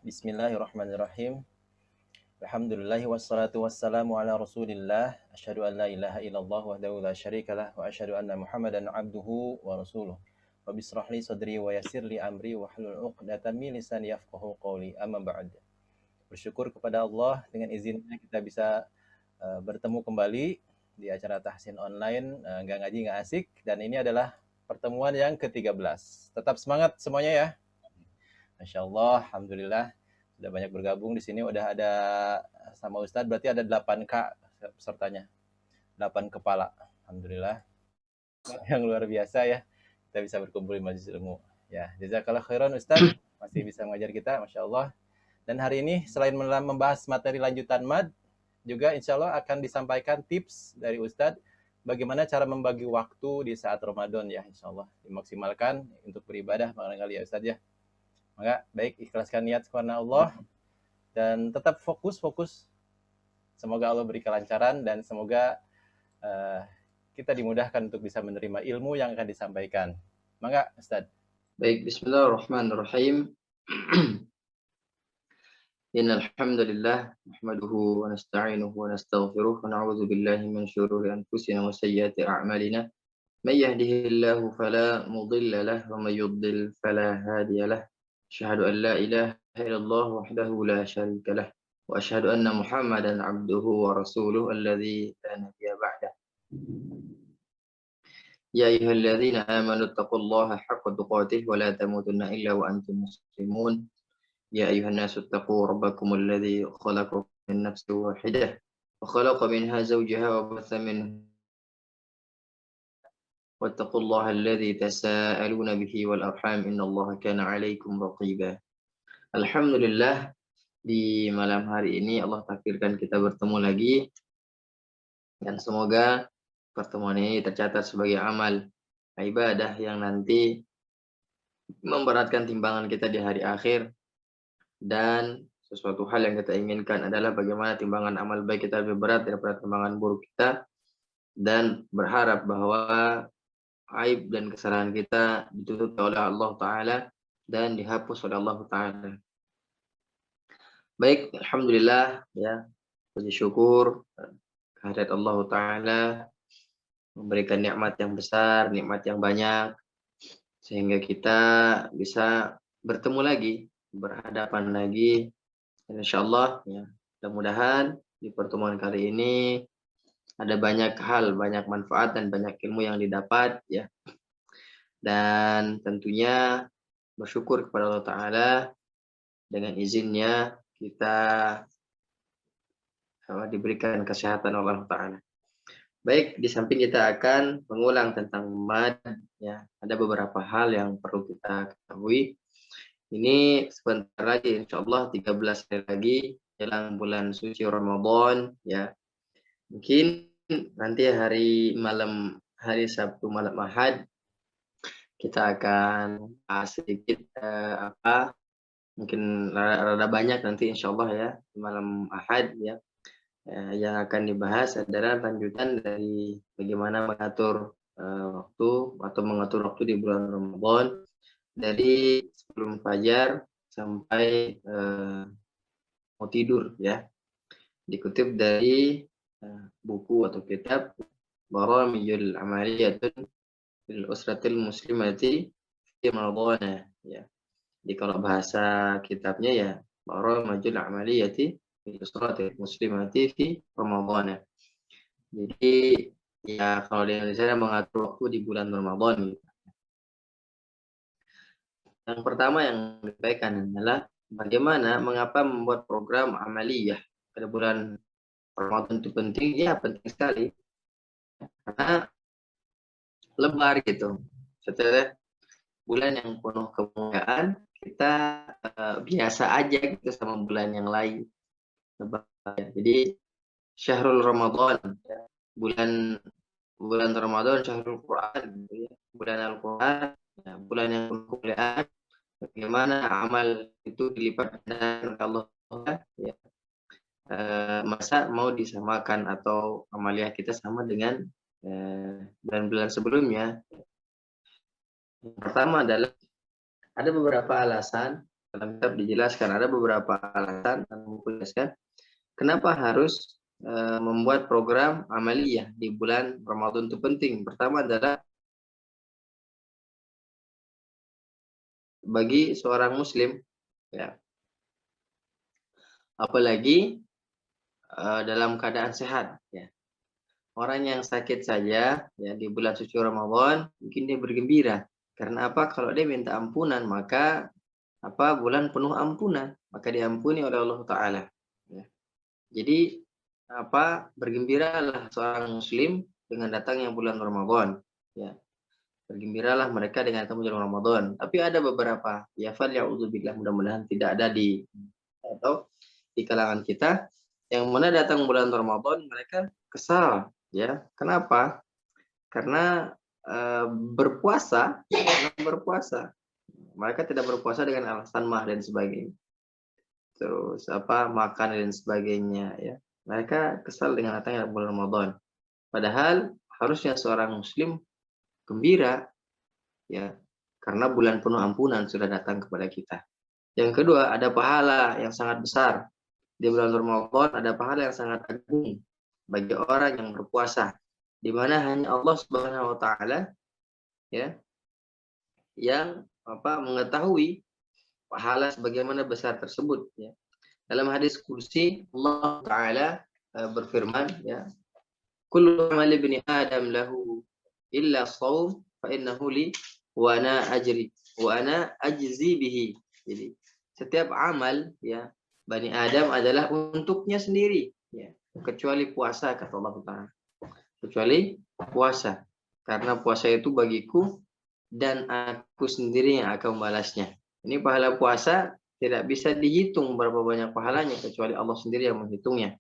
Bismillahirrahmanirrahim. Alhamdulillah wassalatu wassalamu ala Rasulillah. Asyhadu an la ilaha illallah wahdahu la syarikalah wa asyhadu anna Muhammadan abduhu wa rasuluh. Rabbi shrah li sadri wa yassir li amri wa hlul 'uqdatam min lisani yafqahu qawli. Amma ba'd. Bersyukur kepada Allah dengan izinnya kita bisa bertemu kembali di acara Tahsin Online, nggak ngaji nggak asik, dan ini adalah pertemuan yang ke-13. Tetap semangat semuanya ya. Masya Allah, Alhamdulillah sudah banyak bergabung di sini. Udah ada sama Ustadz, berarti ada 8K pesertanya, 8 kepala. Alhamdulillah, yang luar biasa ya. Kita bisa berkumpul di majelis ilmu. Ya, jazakallah khairan Ustadz, masih bisa mengajar kita, Masya Allah. Dan hari ini selain membahas materi lanjutan MAD, juga insya Allah akan disampaikan tips dari Ustadz bagaimana cara membagi waktu di saat Ramadan ya, insya Allah dimaksimalkan untuk beribadah barangkali ya Ustadz ya. Maka baik, ikhlaskan niat karena Allah dan tetap fokus. Semoga Allah beri kelancaran dan semoga kita dimudahkan untuk bisa menerima ilmu yang akan disampaikan. Maka Ustaz. Baik, bismillahirrahmanirrahim. Innal hamdalillah nahmaduhu wa nasta'inuhu wa nastaghfiruh wa na'udzu billahi min shururi anfusina wa sayyiati a'malina. May yahdihillahu fala mudilla lahu wa may yudlil fala hadiya lahu. Asyhadu an la ilaha illallah wahdahu la syarika lah wa asyhadu anna Muhammadan 'abduhu wa rasuluhu alladzi la nabiyya ba'dah. Ya ayyuhalladzina amanu taqullaha haqqa tuqatih wa la tamutunna illa wa antum muslimun. Ya ayyuhan nasu taqu rabbakumul ladzi khalaqakum min nafsin wahidah wa khalaqa minha zawjaha wa batha minhum wattaqullaha alladzi tasaaluna bihi wal arham innallaha kana 'alaikum raqiba. Alhamdulillah, di malam hari ini Allah takdirkan kita bertemu lagi dan semoga pertemuan ini tercatat sebagai amal ibadah yang nanti memberatkan timbangan kita di hari akhir. Dan sesuatu hal yang kita inginkan adalah bagaimana timbangan amal baik kita lebih berat daripada timbangan buruk kita, dan berharap bahwa aib dan kesalahan kita ditutup oleh Allah Ta'ala dan dihapus oleh Allah Ta'ala. Baik, alhamdulillah ya, puji syukur kehadirat Allah Ta'ala memberikan nikmat yang besar, nikmat yang banyak, sehingga kita bisa bertemu lagi, berhadapan lagi. Dan insyaallah ya, mudah-mudahan di pertemuan kali ini ada banyak hal, banyak manfaat dan banyak ilmu yang didapat ya. Dan tentunya bersyukur kepada Allah Ta'ala, dengan izinnya kita diberikan kesehatan oleh Allah Ta'ala. Baik, di samping kita akan mengulang tentang mad ya, ada beberapa hal yang perlu kita ketahui. Ini sebentar lagi insyaallah 13 hari lagi jelang bulan suci Ramadan ya. Mungkin nanti hari Sabtu malam Ahad kita akan sedikit mungkin rada banyak nanti insyaallah ya malam Ahad ya. Yang akan dibahas adalah lanjutan dari bagaimana mengatur waktu atau mengatur waktu di bulan Ramadan dari sebelum fajar sampai mau tidur ya. Dikutip dari buku atau kitab Baramiyul Amaliyatun fil Usratil Muslimati fi Ramadan ya. Jadi kalau bahasa kitabnya ya Baramiyul Amaliyati fil Usratil Muslimati fi Ramadan. Jadi ya kalau di Indonesia mengatur waktu di bulan Ramadan. Yang pertama yang disampaikan adalah bagaimana mengapa membuat program amaliyah pada bulan Ramadan itu penting. Ya penting sekali karena lebar gitu. Setelah bulan yang penuh kemuliaan, kita biasa aja gitu sama bulan yang lain. Lebar. Jadi Syahrul Ramadan ya. bulan Ramadan Syahrul Quran gitu ya. Bulan Al-Quran ya, bulan yang penuh kemuliaan. Bagaimana amal itu dilipat oleh Allah ya. Masa mau disamakan atau amaliyah kita sama dengan bulan-bulan sebelumnya. Yang pertama adalah ada beberapa alasan dalam kitab dijelaskan ada beberapa alasan yang menjelaskan kenapa harus membuat program amaliyah di bulan Ramadan itu penting. Pertama adalah bagi seorang muslim, ya, apalagi dalam keadaan sehat, ya. Orang yang sakit saja ya di bulan suci Ramadan mungkin dia bergembira. Karena apa? Kalau dia minta ampunan maka bulan penuh ampunan, maka diampuni oleh Allah Taala. Ya. Jadi bergembiralah seorang muslim dengan datangnya bulan Ramadan. Ya. Bergembiralah mereka dengan datang bulan Ramadan. Tapi ada beberapa ya ya'udzubillah, mudah-mudahan tidak ada di atau di kalangan kita yang mana datang bulan Ramadan mereka kesal, ya. Kenapa? Karena berpuasa mereka tidak berpuasa dengan alasan mah dan sebagainya, terus makan dan sebagainya, ya. Mereka kesal dengan datangnya bulan Ramadan, padahal harusnya seorang muslim gembira, ya, karena bulan penuh ampunan sudah datang kepada kita. Yang kedua, ada pahala yang sangat besar di bulan Ramadan, ada pahala yang sangat agung bagi orang yang berpuasa, di mana hanya Allah Subhanahu wa taala, ya, yang mengetahui pahala sebagaimana besar tersebut, ya. Dalam hadis kursi Allah taala berfirman, ya, kullu amali ibni adam lahu illa shaum fa innahu li wa ana ajzi bihi. Jadi setiap amal, ya, Bani Adam adalah untuknya sendiri, ya, kecuali puasa, kata Allah Taala. Kecuali puasa, karena puasa itu bagiku dan aku sendiri yang akan membalasnya. Ini pahala puasa tidak bisa dihitung berapa banyak pahalanya kecuali Allah sendiri yang menghitungnya.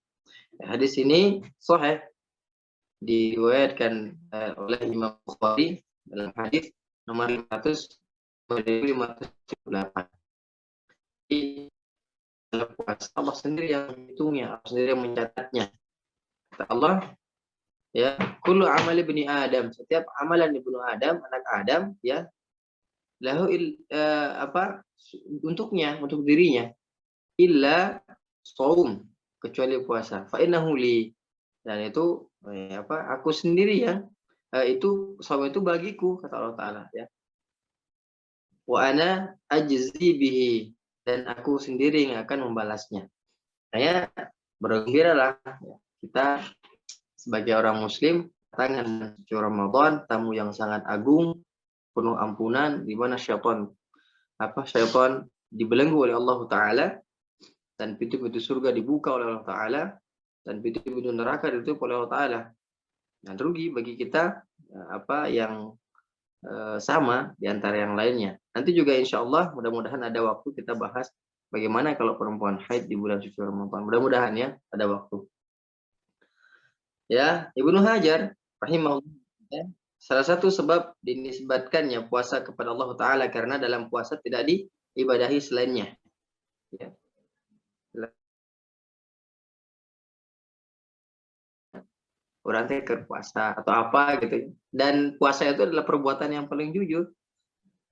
Hadis ini sahih, diriwayatkan oleh Imam Bukhari dalam hadis nomor 578. Dalam puasa Allah sendiri yang menghitungnya, Allah sendiri yang mencatatnya. Kata Allah, ya, kullu amali ibni Adam, setiap amalan ibnu Adam, anak Adam, ya, lahu untuknya, untuk dirinya, illa shaum, kecuali puasa. Fa innahu li, dan itu aku sendiri yang itu shaum itu bagiku, kata Allah Taala, ya. Wa ana ajzi bihi, dan aku sendiri yang akan membalasnya. Saya bergembiralah, ya, kita sebagai orang muslim datang suci Ramadan, tamu yang sangat agung, penuh ampunan, di mana syaitan dibelenggu oleh Allah Taala, dan pintu-pintu surga dibuka oleh Allah Taala, dan pintu-pintu neraka ditutup oleh Allah Taala. Dan rugi bagi kita yang sama di antara yang lainnya. Nanti juga insya Allah mudah-mudahan ada waktu kita bahas bagaimana kalau perempuan haid di bulan suci Ramadan. Mudah-mudahan ya ada waktu. Ya, Ibnu Hajar rahimahullah, ya, salah satu sebab dinisbatkannya puasa kepada Allah Taala karena dalam puasa tidak diibadahi selainnya. Ya. Orang puasa atau apa gitu. Dan puasa itu adalah perbuatan yang paling jujur.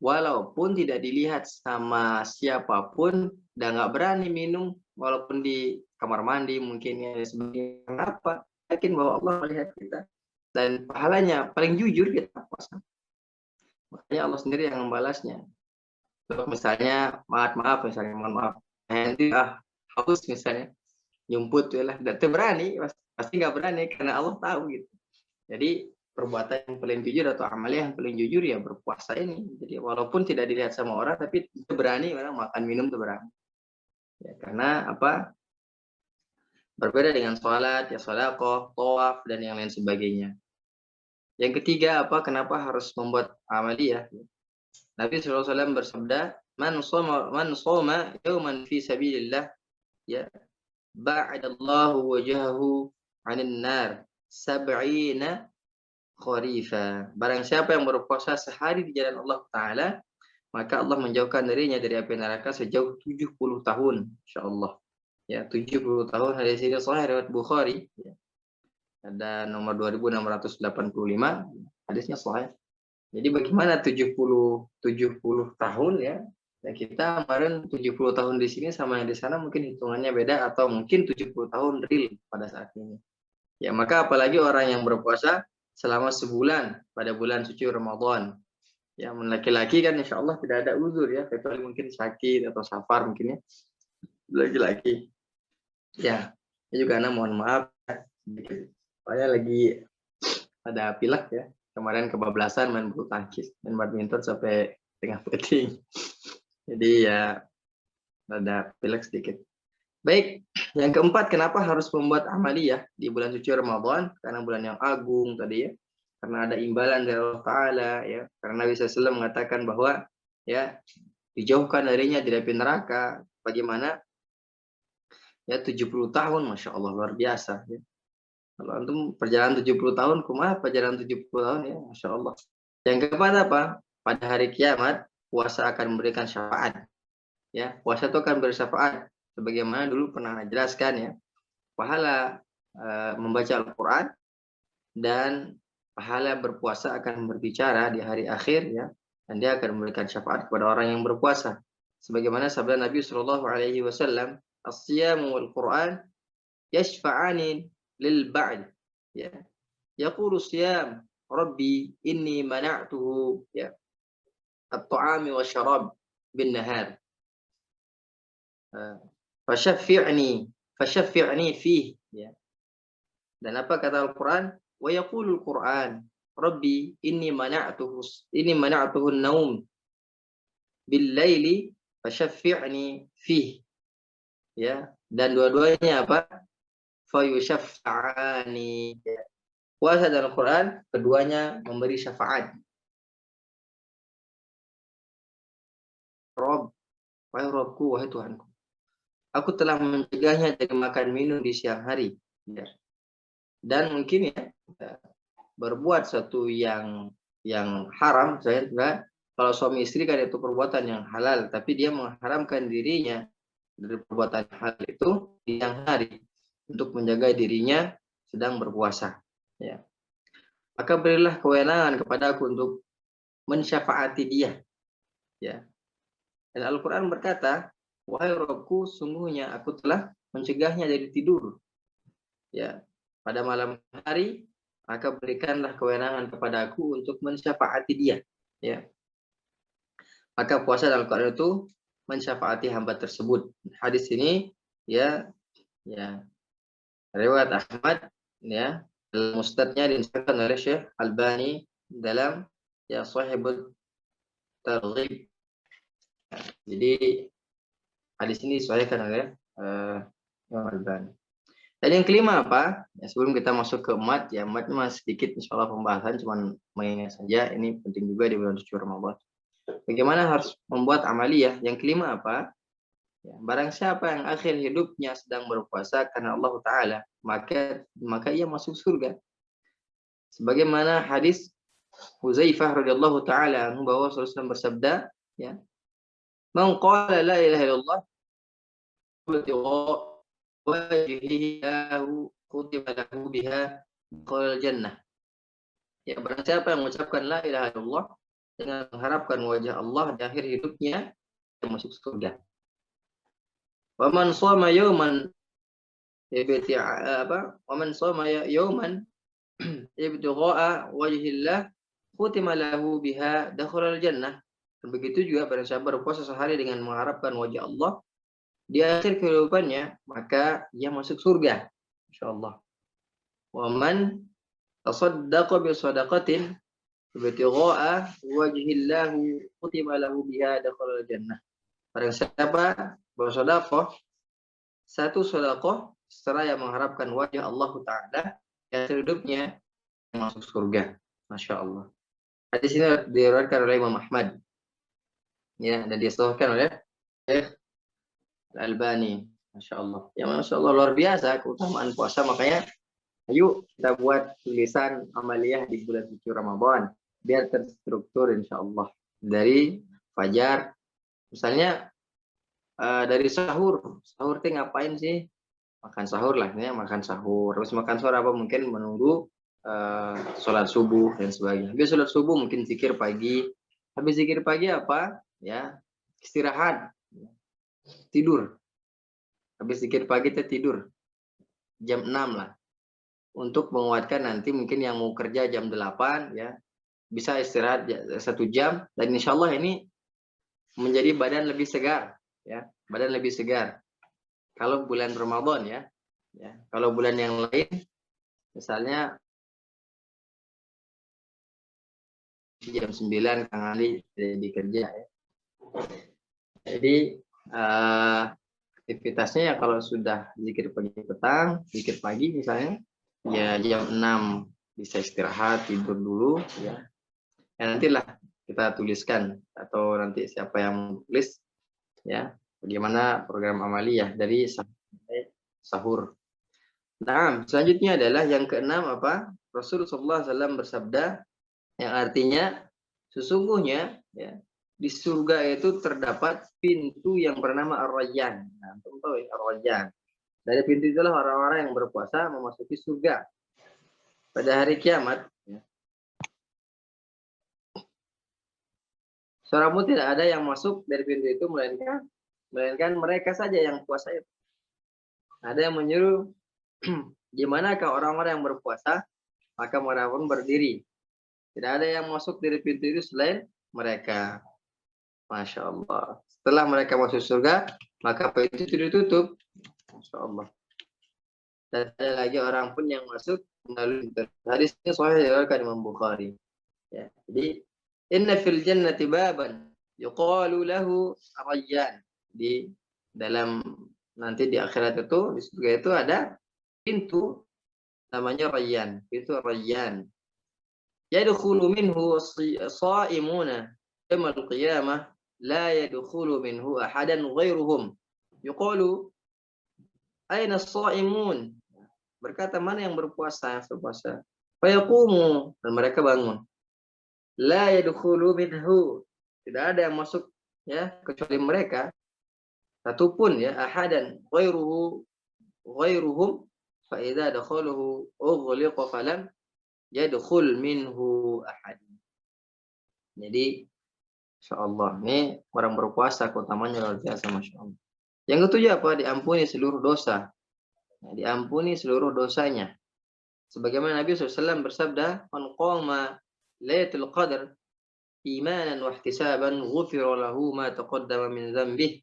Walaupun tidak dilihat sama siapapun, dan nggak berani minum, walaupun di kamar mandi mungkin, ya, sebagai apa? Yakin bahwa Allah melihat kita. Dan pahalanya paling jujur kita puasa. Makanya Allah sendiri yang membalasnya. Kalau misalnya misalnya mohon maaf, nanti haus misalnya, nyumput ya lah, tidak berani, pasti nggak berani karena Allah tahu gitu. Jadi perbuatan yang paling jujur atau amalia yang paling jujur ya berpuasa ini. Jadi walaupun tidak dilihat sama orang, tapi itu berani, orang makan minum itu berani. Ya, karena berbeda dengan sholat, ya sedekah, tawaf, dan yang lain sebagainya. Yang ketiga kenapa harus membuat amaliyah? Nabi SAW bersabda, man shoma yawman fi sabilillah, ya, ba'adallahu wajahahu 'anil nar sab'ina kharifa. Barang siapa yang berpuasa sehari di jalan Allah Ta'ala, maka Allah menjauhkan dirinya dari api neraka sejauh 70 tahun, insyaallah. Ya, 70 tahun. Hadis ini sahih riwayat Bukhari, ya. Ada nomor 2685, hadisnya sahih. Jadi bagaimana 70 tahun, ya, Ya, kita kemarin 70 tahun di sini sama yang di sana mungkin hitungannya beda atau mungkin 70 tahun real pada saat ini. Ya, maka apalagi orang yang berpuasa selama sebulan pada bulan suci Ramadan. Ya, laki-laki kan insya Allah tidak ada uzur ya, kecuali mungkin sakit atau safar mungkin ya. Laki-laki. Ya, ini juga anak mohon maaf sedikit. Saya lagi ada pilek ya. Kemarin kebablasan main bulu tangkis, main badminton sampai tengah peting. Jadi ya ada pilek sedikit. Baik, yang keempat, kenapa harus membuat amaliyah di bulan suci Ramadan? Karena bulan yang agung tadi ya. Karena ada imbalan dari Allah Ta'ala ya. Karena Nabi SAW mengatakan bahwa ya dijauhkan darinya dari api neraka. Bagaimana? Ya 70 tahun, Masya Allah, luar biasa. Ya. Kalau antum perjalanan 70 tahun, kumaha perjalanan 70 tahun ya, Masya Allah. Yang keempat apa? Pada hari kiamat, puasa akan memberikan syafaat. Ya, puasa itu akan bersyafaat. Sebagaimana dulu pernah jelaskan ya, pahala membaca Al-Quran dan pahala berpuasa akan berbicara di hari akhir ya, dan dia akan memberikan syafaat kepada orang yang berpuasa. Sebagaimana sabda Nabi Shallallahu Alaihi Wasallam, "As-siyam wal Quran yashfa'ani lil ba'd." Ya, yaqulu siyam Rabbi inni mana'tuhu ya at-ta'ami wa syarab bin nahar. Fashaffi'ni fihi ya. Dan apa kata Al-Quran? Wa yaqulul Quran, Rabbi inni mana'tuhu an-naum bil laili fashaffi'ni fihi. Ya, dan dua-duanya apa? Fayushaffa'ani. Ya. Puasa dan Al-Quran keduanya memberi syafaat. Rob, wahai Robku, wahai Tuhanku, aku telah mencegahnya dari makan minum di siang hari. Ya. Dan mungkin ya berbuat satu yang haram, saya enggak. Kalau suami istri kan itu perbuatan yang halal, tapi dia mengharamkan dirinya dari perbuatan hal itu di siang hari untuk menjaga dirinya sedang berpuasa. Ya. Maka berilah kewenangan kepada aku untuk mensyafaati dia. Ya. Dan Al-Quran berkata, wahai Robku, sungguhnya aku telah mencegahnya dari tidur. Ya, pada malam hari, maka berikanlah kewenangan kepada aku untuk mensyafaati dia. Ya. Maka puasa dalam Al-Quran itu mensyafaati hamba tersebut. Hadis ini ya riwayat Ahmad ya, Musnadnya disahkan oleh Syekh Albani dalam ya Shahihut Targhib. Jadi hadis ini disahkan oleh Imam Albani. Dan yang kelima apa? Ya, sebelum kita masuk ke emat, ya ematnya masih sedikit insyaallah pembahasan, cuman mengingat saja ini penting juga di bulan suci Ramadan. Bagaimana harus membuat amaliyah? Yang kelima apa? Ya, barang siapa yang akhir hidupnya sedang berpuasa karena Allah Ta'ala, maka ia masuk surga. Sebagaimana hadis Huzaifah radhiyallahu taala anhu bahwa Rasulullah bersabda, ya, "Man qala la ilaha illallah wajhihi lahu kutiba lahu biha qal jannah." Ya, barang siapa yang mengucapkan la ilaha illallah dengan mengharapkan wajah Allah di akhir hidupnya, dia masuk surga. Wa man shoma yawman Wa man shoma yawman ibtigha'a wajhillah kutima lahu biha dakhalal jannah. Dan begitu juga barang siapa berpuasa sehari dengan mengharapkan wajah Allah di akhir kehidupannya, maka ia masuk surga insyaallah. Wa man tasaddaqa bi shadaqatin ibtigha'a wajhillah kutima lahu biha dakhalal jannah. Barang siapa bersedekah satu sedekah seraya mengharapkan wajah Allah Ta'ala di akhir hidupnya, masuk surga. Masya Allah. Hadis ini diriwayatkan oleh Imam Ahmad. Ya, dan disahihkan oleh Syekh Al-Albani. Masya Allah. Ya, Masya Allah, luar biasa keutamaan puasa. Makanya, ayo kita buat tulisan amaliyah di bulan suci Ramadan. Biar terstruktur insya Allah. Dari fajar. Misalnya, dari sahur. Sahur itu ngapain sih? Makan sahur lah, ya, makan sahur. Terus makan sahur apa? Mungkin menunggu sholat subuh dan sebagainya. Habis sholat subuh mungkin zikir pagi. Habis zikir pagi apa? Ya, istirahat, tidur. Habis zikir pagi kita tidur jam 6 lah. Untuk menguatkan nanti mungkin yang mau kerja jam 8 ya, bisa istirahat 1 jam, dan insya Allah ini menjadi badan lebih segar ya, badan lebih segar. Kalau bulan Ramadan ya. Kalau bulan yang lain misalnya jam 9 Kang Ali di kerja ya. Jadi aktivitasnya ya kalau sudah zikir pagi petang, zikir pagi misalnya, ya jam 6 bisa istirahat, tidur dulu ya. Ya nantilah kita tuliskan, atau nanti siapa yang tulis ya, bagaimana program amaliyah dari sahur. Nah, selanjutnya adalah yang keenam apa? Rasulullah SAW bersabda, yang artinya sesungguhnya ya, di surga itu terdapat pintu yang bernama Ar-Rayyan. Nah, tahu ya, Ar-Rayyan. Dari pintu itulah orang-orang yang berpuasa memasuki surga pada hari kiamat. Ya. Seorang pun tidak ada yang masuk dari pintu itu melainkan mereka saja yang puasa itu. Ada yang menyuruh, di manakah orang-orang yang berpuasa? Maka mereka pun berdiri. Tidak ada yang masuk dari pintu itu selain mereka. Masya Allah. Setelah mereka masuk surga, maka pintu itu ditutup. Masya Allah. Dan ada lagi orang pun yang masuk melalui hadisnya sahih diriwayatkan Imam Bukhari. Ya. Jadi inna fil jannati baban yuqalu lahu Rayyan. Di dalam nanti di akhirat itu, di surga itu ada pintu namanya Rayyan, pintu Rayyan. Yadkhulu minhu sha'imuna yaumil qiyamah la yadkhulu minhu ahadan ghairuhum. Yuqalu aina as-sha'imun? Berkata, mana yang berpuasa, Fayaqumu, dan mereka bangun. La yadkhulu minhu, tidak ada yang masuk ya kecuali mereka. Satupun ya, ahadan ghairuhum fa idza dakhaluhu ughliqa falam yadkhul minhu ahad. Jadi insyaallah ini orang berpuasa keutamanya luar biasa, masya Allah. Yang ketujuh apa? Diampuni seluruh dosa. Nah, diampuni seluruh dosanya. Sebagaimana Nabi SAW bersabda, "Man qama Lailatul Qadar imanan wa ihtisaban ghufira lahu ma taqaddama min dhanbihi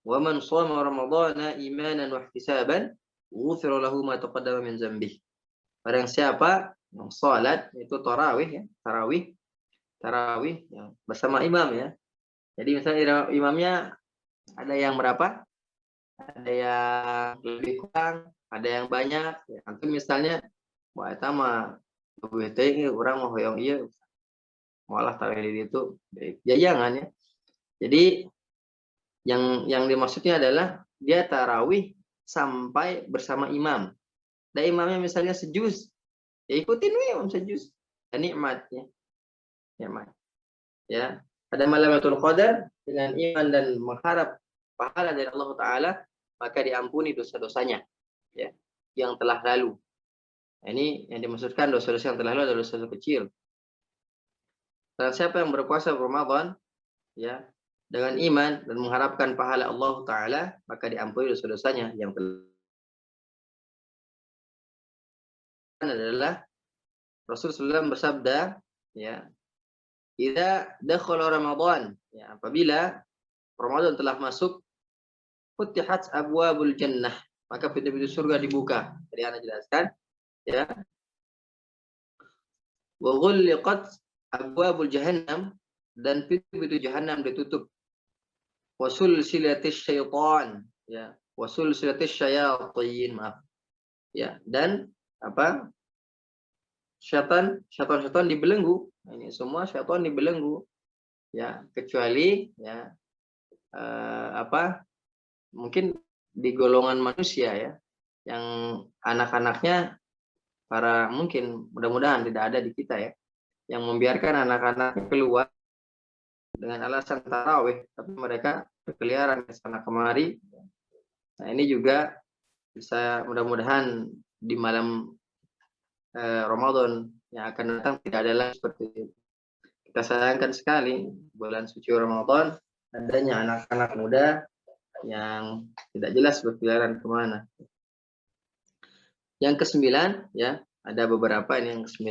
wa man shama ramadhana imanan wa ihtisaban ghufira lahu ma taqaddama min dhanbihi." Barang siapa yang salat itu tarawih ya, tarawih ya, bersama imam ya. Jadi misalnya imamnya ada yang berapa? Ada yang lebih kurang, ada yang banyak. Ya. Antum misalnya, wah itu mah lebih orang mau hoyong iya, malah tarawih itu, ya jangan ya. Jadi yang dimaksudnya adalah dia tarawih sampai bersama imam. Dan imamnya misalnya sejuz, ya ikutin imam sejuz. Dan nikmatnya, nikmat. Ya, ada Lailatul Qadar dengan iman dan mengharap pahala dari Allah Ta'ala, maka diampuni dosa-dosanya ya, yang telah lalu. Nah, ini yang dimaksudkan dosa-dosa yang telah lalu adalah dosa-dosa kecil. Dan siapa yang berpuasa Ramadan ya dengan iman dan mengharapkan pahala Allah Ta'ala, maka diampuni dosa-dosanya yang telah adalah Rasulullah SAW bersabda ya, idza dakhala Ramadan, ya, apabila Ramadan telah masuk, futihat abwabul jannah, maka pintu-pintu surga dibuka. Tadi Anda jelaskan ya. Wa ghulliqat abwabul jahannam, dan pintu-pintu jahannam ditutup. Wa sulsilatis syaitan ya, wa sulsilatis syayatin, maaf. Ya, dan apa? Syaitan dibelenggu. Ini semua syaitan dibelenggu. Ya, kecuali ya mungkin di golongan manusia ya, yang anak-anaknya para, mungkin mudah-mudahan tidak ada di kita ya, yang membiarkan anak-anak keluar dengan alasan tarawih, tapi mereka berkeliaran ke sana kemari. Nah, ini juga bisa, mudah-mudahan di malam Ramadan yang akan datang tidak ada lagi seperti itu. Kita sayangkan sekali bulan suci Ramadan adanya anak-anak muda yang tidak jelas berkeliaran kemana. Yang ke-9 ya, ada beberapa ini. Yang ke-9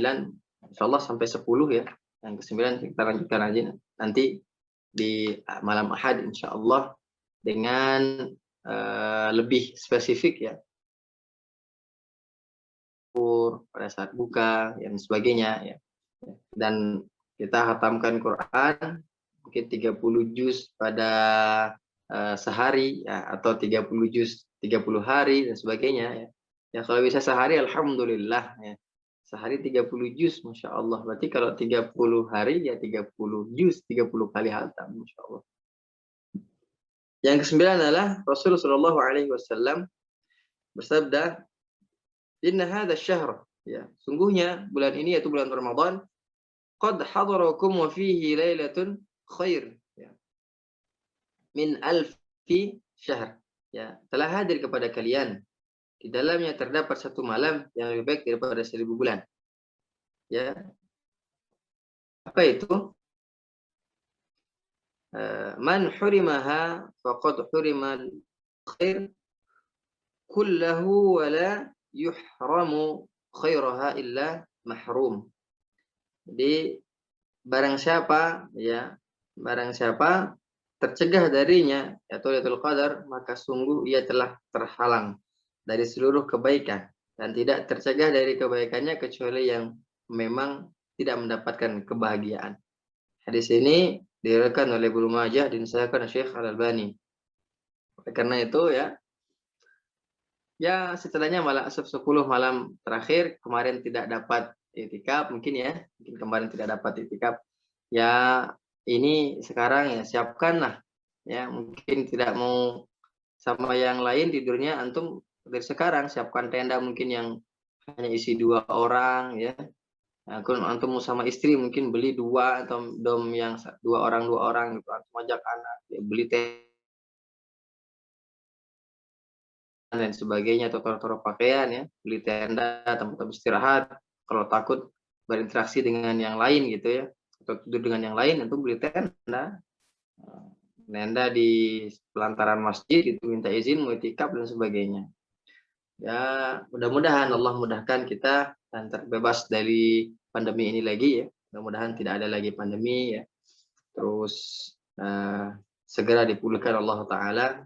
insyaallah sampai 10 ya. Yang ke-9 kita lanjutkan aja nanti di malam Ahad insyaallah dengan lebih spesifik ya. Pada saat buka dan sebagainya ya. Dan kita khatamkan Quran mungkin 30 juz pada sehari ya, atau 30 juz 30 hari dan sebagainya ya. Ya kalau bisa sehari alhamdulillah ya. Sehari 30 juz Masya Allah. Berarti kalau 30 hari ya 30 juz 30 kali khatam Masya Allah. Yang ke-9 adalah Rasulullah Shallallahu Alaihi Wasallam bersabda, Inna hadha syahr ya, sungguhnya bulan ini yaitu bulan Ramadan, qad hadarakum wa fihi lailatun khair ya, min alfi syahr ya, telah hadir kepada kalian, di dalamnya terdapat satu malam yang lebih baik daripada 1000 bulan ya. Apa itu? Man hurimaha faqad hurimal khair kullahu wa la yuhramu khairaha illa mahrum. Jadi barang siapa ya, barang siapa tercegah darinya yaitu Lailatul Qadar, maka sungguh ia telah terhalang dari seluruh kebaikan dan tidak tercegah dari kebaikannya kecuali yang memang tidak mendapatkan kebahagiaan. Hadis ini diriwayatkan oleh Ibnu Majah dan disahihkan Syekh Al-Albani. Karena itu ya setelahnya malam 10 malam terakhir kemarin tidak dapat iktikaf mungkin ya, mungkin kemarin tidak dapat iktikaf. Ya ini sekarang ya siapkanlah ya, mungkin tidak mau sama yang lain tidurnya, antum dari sekarang siapkan tenda mungkin yang hanya isi 2 orang ya. Nah, antum mau sama istri mungkin beli 2 atau dom yang 2 orang gitu, antum ajak anak ya, beli tenda dan sebagainya, atau taruh pakaian ya, beli tenda, tempat istirahat. Kalau takut berinteraksi dengan yang lain gitu ya, atau tidur dengan yang lain, itu beli tenda. Tenda di pelantaran masjid itu, minta izin mau itikaf dan sebagainya. Ya, mudah-mudahan Allah mudahkan kita dan terbebas dari pandemi ini lagi ya. Mudah-mudahan tidak ada lagi pandemi ya. Terus segera dipulihkan Allah Ta'ala,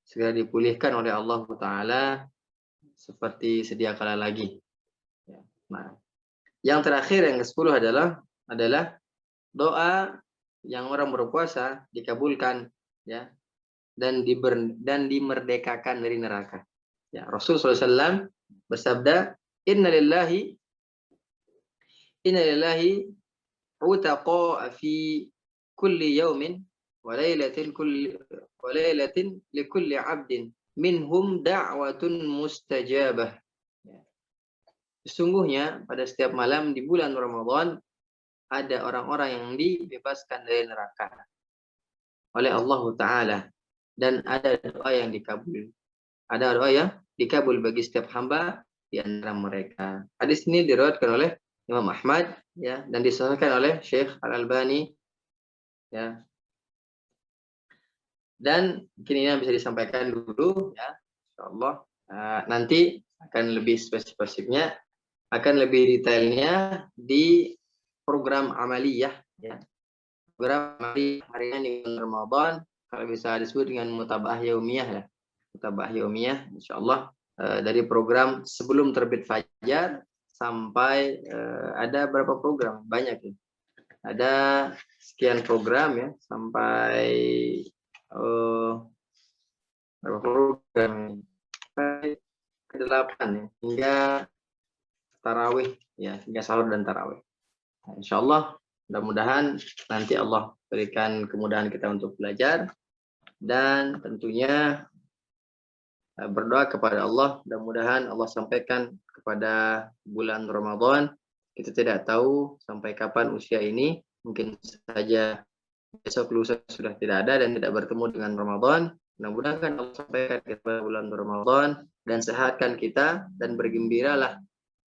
segera dipulihkan oleh Allah Ta'ala seperti sedia kala lagi. Nah, yang terakhir yang ke-10 adalah doa yang orang berpuasa dikabulkan ya, dan dimerdekakan dari neraka. Ya, Rasulullah SAW bersabda, Inna lillahi utaqa'a fi kulli yaumin wa lailatin li kulli 'abdin minhum da'watun mustajabah. Sesungguhnya pada setiap malam di bulan Ramadan ada orang-orang yang dibebaskan dari neraka oleh Allah Ta'ala, dan ada doa yang dikabul. Ada doa yang dikabul bagi setiap hamba di antara mereka. Hadis ini diriwayatkan oleh Imam Ahmad ya, dan disahihkan oleh Syekh Al-Albani ya. Dan mungkin ini yang bisa disampaikan dulu ya, insyaallah. Nanti akan lebih spesifiknya, akan lebih detailnya di program amaliyah ya. Program amaliyah harian di Ramadan, kalau bisa disebut dengan mutabaah yaumiyah ya. Mutabaah yaumiyah insyaallah, dari program sebelum terbit fajar sampai ada berapa program? Banyak ya. Ada sekian program ya, sampai berapa program? Sampai ke-8 ya, hingga tarawih ya, hingga sahur dan tarawih. Nah, insyaallah mudah-mudahan nanti Allah berikan kemudahan kita untuk belajar, dan tentunya berdoa kepada Allah, mudah-mudahan Allah sampaikan kepada bulan Ramadan. Kita tidak tahu sampai kapan usia ini, mungkin saja besok lusa sudah tidak ada dan tidak bertemu dengan Ramadan. Mudah-mudahan Allah sampaikan kepada bulan Ramadan dan sehatkan kita, dan bergembiralah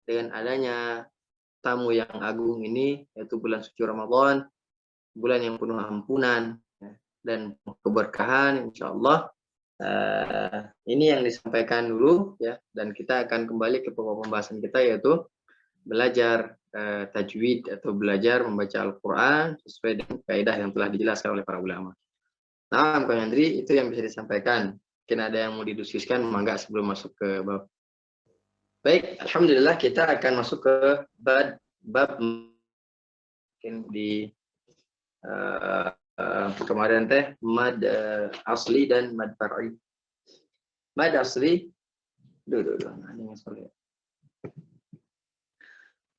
dengan adanya tamu yang agung ini, yaitu bulan suci Ramadan, bulan yang penuh ampunan, dan keberkahan, insyaallah. Ini yang disampaikan dulu ya, dan kita akan kembali ke pokok pembahasan kita, yaitu belajar tajwid atau belajar membaca Al-Quran sesuai dengan kaidah yang telah dijelaskan oleh para ulama. Nah, Kang Andri, itu yang bisa disampaikan. Mungkin ada yang mau didiskusikan, mangga sebelum masuk ke bab. Baik, alhamdulillah kita akan masuk ke bab mungkin di kemarin teh mad asli dan mad far'i. Mad asli,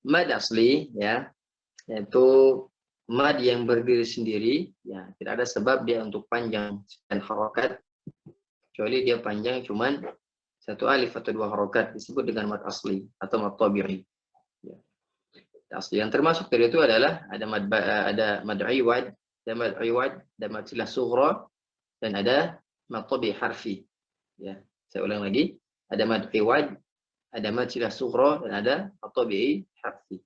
mad asli ya, yaitu mad yang berdiri sendiri, ya tidak ada sebab dia untuk panjang dan harokat, kecuali dia panjang cuman satu alif atau dua harokat, disebut dengan mad asli atau mad tabi'i. Ya. Asli yang termasuk dari itu adalah ada mad iwad, ada mad silah sughra, dan ada mad tabi'i harfi. Ya, saya ulang lagi, ada mad iwad, ada mad silah sughra, dan ada mad tabi'i harfi.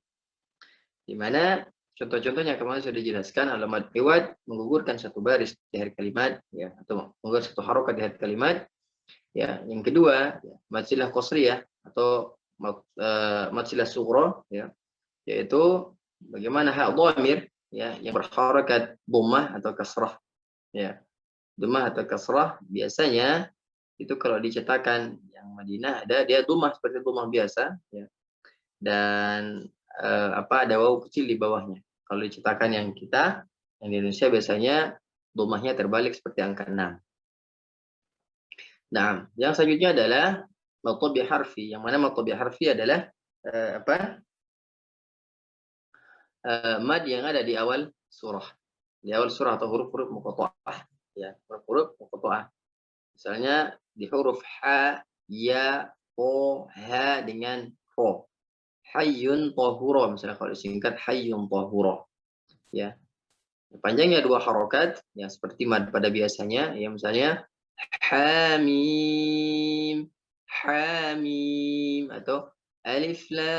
Di mana contoh-contohnya kemarin sudah dijelaskan. Alamat iwad menggugurkan satu baris di akhir kalimat, ya, atau menggugurkan satu harokat di akhir kalimat. Ya, yang kedua, ya, mad silah qasriyah atau mad silah sughra, ya, yaitu bagaimana hak dhamir, ya, yang berharokat dhammah atau kasrah, ya. Dhammah atau kasrah biasanya itu kalau dicetakan yang Madinah ada dia dhammah seperti dhammah biasa, ya. Dan ada waw kecil di bawahnya. Kalau dicetakan yang kita, yang di Indonesia biasanya dhammahnya terbalik seperti angka 6. Nah, yang selanjutnya adalah mad tabi'i harfi. Yang mana mad tabi'i harfi adalah mad yang ada di awal surah. Di awal surah atau huruf-huruf muqatta'ah, ya, huruf-huruf muqatta'ah. Misalnya di huruf ha, ya, o, ha dengan ro. Hayyun tahura, misalnya kalau disingkat hayyun tahura, ya. Panjangnya dua harokat, ya seperti mad pada biasanya, ya misalnya hamim, hamim, atau alif lam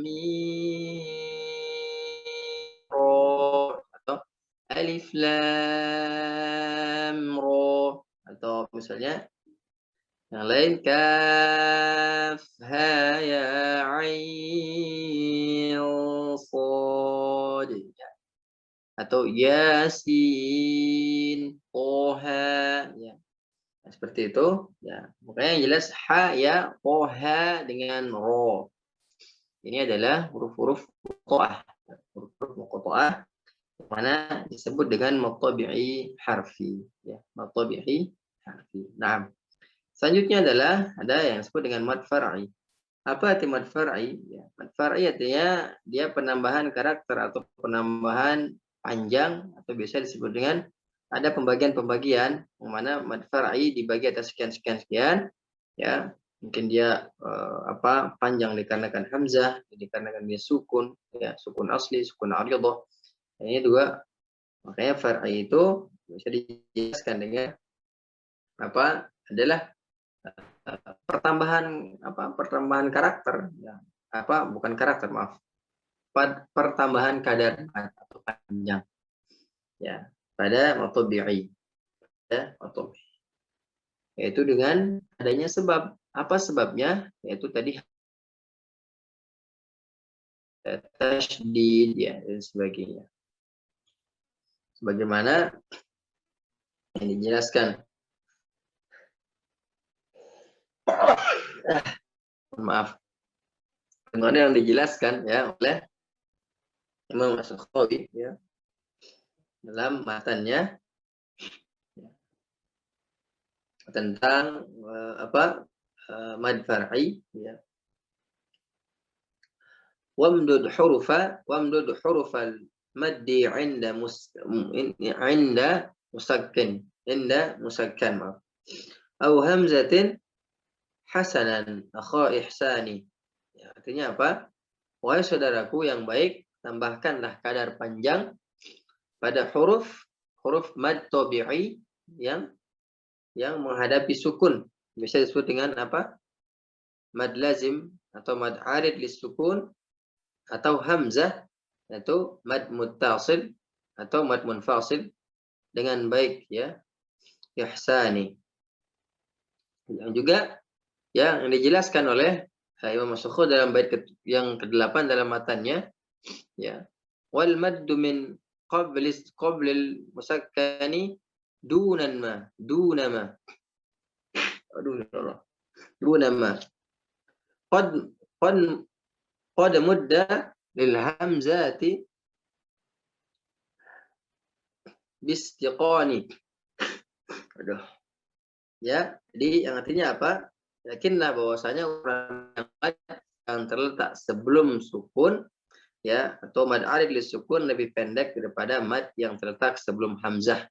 mim ro, atau alif lam ro, atau misalnya yang lain kaf ha ya ain sad, atau yasin toha, ya. Nah, seperti itu, ya. Makanya yang jelas ha ya toha dengan ro. Ini adalah huruf-huruf muqatta'ah. Huruf-huruf muqatta'ah mana disebut dengan mad tabi'i harfi, ya, mad tabi'i harfi. Nah, selanjutnya adalah ada yang disebut dengan mad far'i. Apa arti mad far'i? Ya, mad far'i artinya dia penambahan karakter atau penambahan panjang, atau biasa disebut dengan ada pembagian-pembagian yang mana mad far'i dibagi atas sekian, ya. Mungkin dia panjang dikarenakan hamzah, dikarenakan dia sukun, ya, sukun asli, sukun aridah. Ini juga makanya far'i itu bisa dijelaskan dengan adalah pertambahan karakter, ya. Bukan karakter, maaf, pertambahan kadar atau panjang, ya, pada mad tabi'i, ya, yaitu dengan adanya sebab. Apa sebabnya? Yaitu tadi tasydid, ya, dan sebagainya, sebagaimana yang dijelaskan. Maaf, bagaimana yang dijelaskan, ya, oleh Imam As-Sakhawi, ya, dalam matannya, ya, tentang mad far'i, ya. Wamdud hurufal maddi 'inda musakkan, maaf, au hamzatin hasanan akha ihsani. Ya, artinya apa? Wahai saudaraku yang baik, tambahkanlah kadar panjang pada huruf mad tabi'i yang menghadapi sukun. Bisa disebut dengan apa? Mad lazim atau mad arid lis sukun, atau hamzah, yaitu mad muttasil atau mad munfasil dengan baik ya, ihsani. Yang juga yang dijelaskan oleh Imam As-Sukhu dalam bait yang ke-8 dalam matannya ya. Wal maddu min qablil musakkani dunan ma, dunama. Aduh ya Allah. Dunama. Qad qad qad mudda lil hamzati bistiqani. Aduh. Ya, jadi yang artinya apa? Yakinlah bahwasanya ukuran yang terletak sebelum sukun ya, atau mad arid li sukun lebih pendek daripada mad yang terletak sebelum hamzah.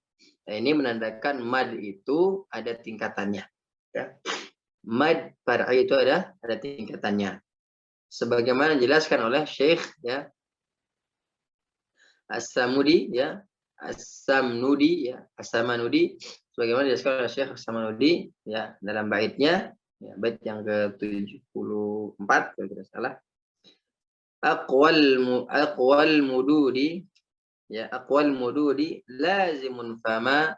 Nah, ini menandakan mad itu ada tingkatannya ya. Mad far'i itu ada tingkatannya. Sebagaimana dijelaskan oleh Syekh ya As-Samudi ya, As-Samnudi ya, As-Samanudi, sebagaimana dijelaskan oleh Syekh As-Samanudi ya dalam baitnya ya, bait yang ke-74 kalau tidak salah. Aqwal mududi ya, aqwal mududi lazimun fama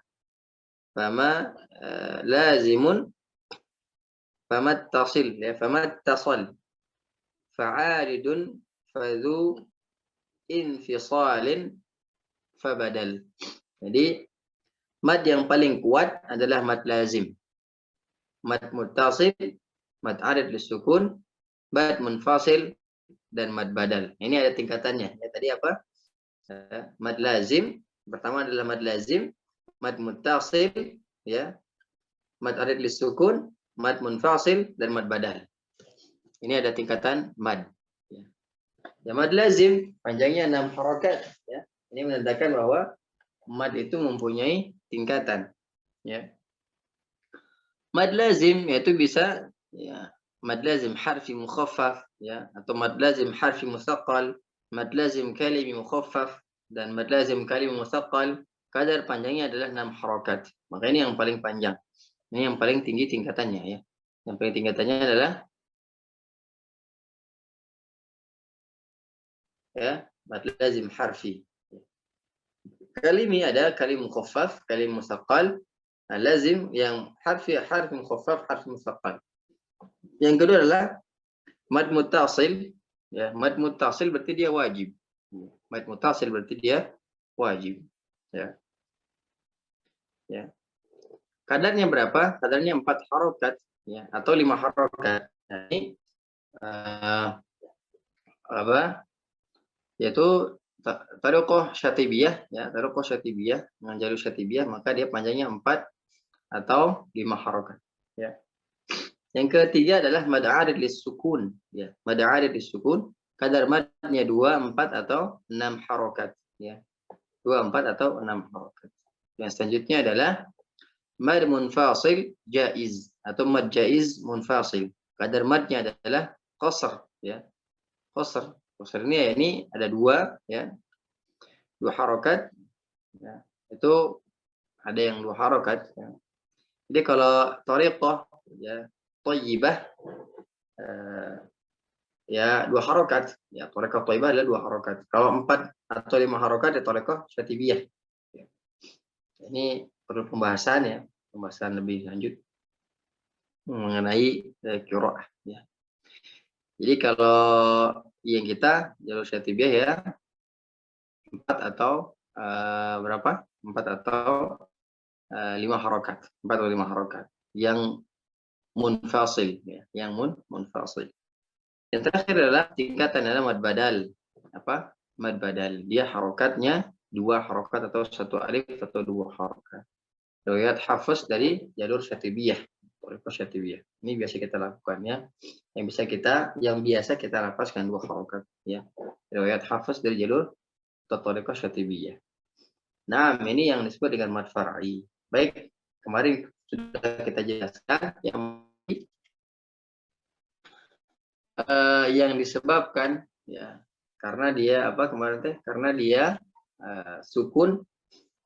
lazimun famattasil ya, famattasal fa'aridun fadhu infisalin fabadal. Jadi mad yang paling kuat adalah mad lazim, mad muttasil, mad arid lisukun, mad munfasil, dan mad badal. Ini ada tingkatannya. Ya, tadi apa? Mad lazim, pertama adalah mad lazim, mad muttasil, ya, mad arid lisukun, mad munfasil, dan mad badal. Ini ada tingkatan mad. Ya, mad lazim panjangnya 6 harokat. Ya. Ini menandakan bahwa mad itu mempunyai tingkatan. Ya. Mad lazim yaitu bisa ya, mad lazim harfi mukhaffaf ya, atau mad lazim harfi musaqqal, mad lazim kalimi mukhaffaf, dan mad lazim kalimi musaqqal. Kadar panjangnya adalah 6 harokat. Maka ini yang paling panjang. Ini yang paling tinggi tingkatannya ya. Yang paling tingkatannya adalah ya, mad lazim harfi. Kalimi ada kalim mukhaffaf, kalim musaqqal. Nah, lazim yang harfi mukhaffaf, harfi musaqqal. Yang kedua adalah mad muttasil. Ya, mad muttasil berarti dia wajib. Mad muttasil berarti dia wajib. Ya. Ya. Kadarnya berapa? Kadarnya 4 harokat ya, atau 5 harokat. Nah, ini apa? Yaitu taruqoh syatibiyah ya, taruqoh syatibiyah dengan jalur syatibiyah, maka dia panjangnya 4 atau 5 harokat ya. Yang ketiga adalah mad arid lis-sukun ya. Mad arid lis-sukun kadar madnya 2, 4 atau 6 harokat ya. 2, 4 atau 6 harokat. Yang selanjutnya adalah mad munfasil jaiz atau mad jaiz munfasil. Kadar madnya adalah qasr ya. Qasr. Qasr ini ya, ini ada 2 ya. 2 harokat ya. Itu ada yang 2 harokat ya. Jadi kalau thariqah ya thayyibah ya 2 harokat ya, thariqah thayyibah adalah 2 harokat. Kalau 4 atau 5 harokat ya thariqah syatibiyah ya. Ini perlu pembahasan ya, pembahasan lebih lanjut mengenai qiraah ya. Jadi kalau yang kita jalur syatibiyah ya 4 atau berapa? 4 atau 5 harokat. 4 atau 5 harokat. Yang munfasil ya, yang munfasil. Yang terakhir adalah tingkatan adalah mad badal. Apa? Mad badal. Dia harokatnya 2 harokat atau 1 alif atau 2 harokat. Riwayat Hafiz dari jalur syatibiyah. Syatibiyah. Ini biasa kita lakukan ya. Yang biasa kita lafazkan 2 harokat ya. Riwayat Hafiz dari jalur Thariqah syatibiyah. Nah, ini yang disebut dengan mad far'i. Baik, kemarin sudah kita jelaskan yang disebabkan ya karena dia apa kemarin teh, karena dia sukun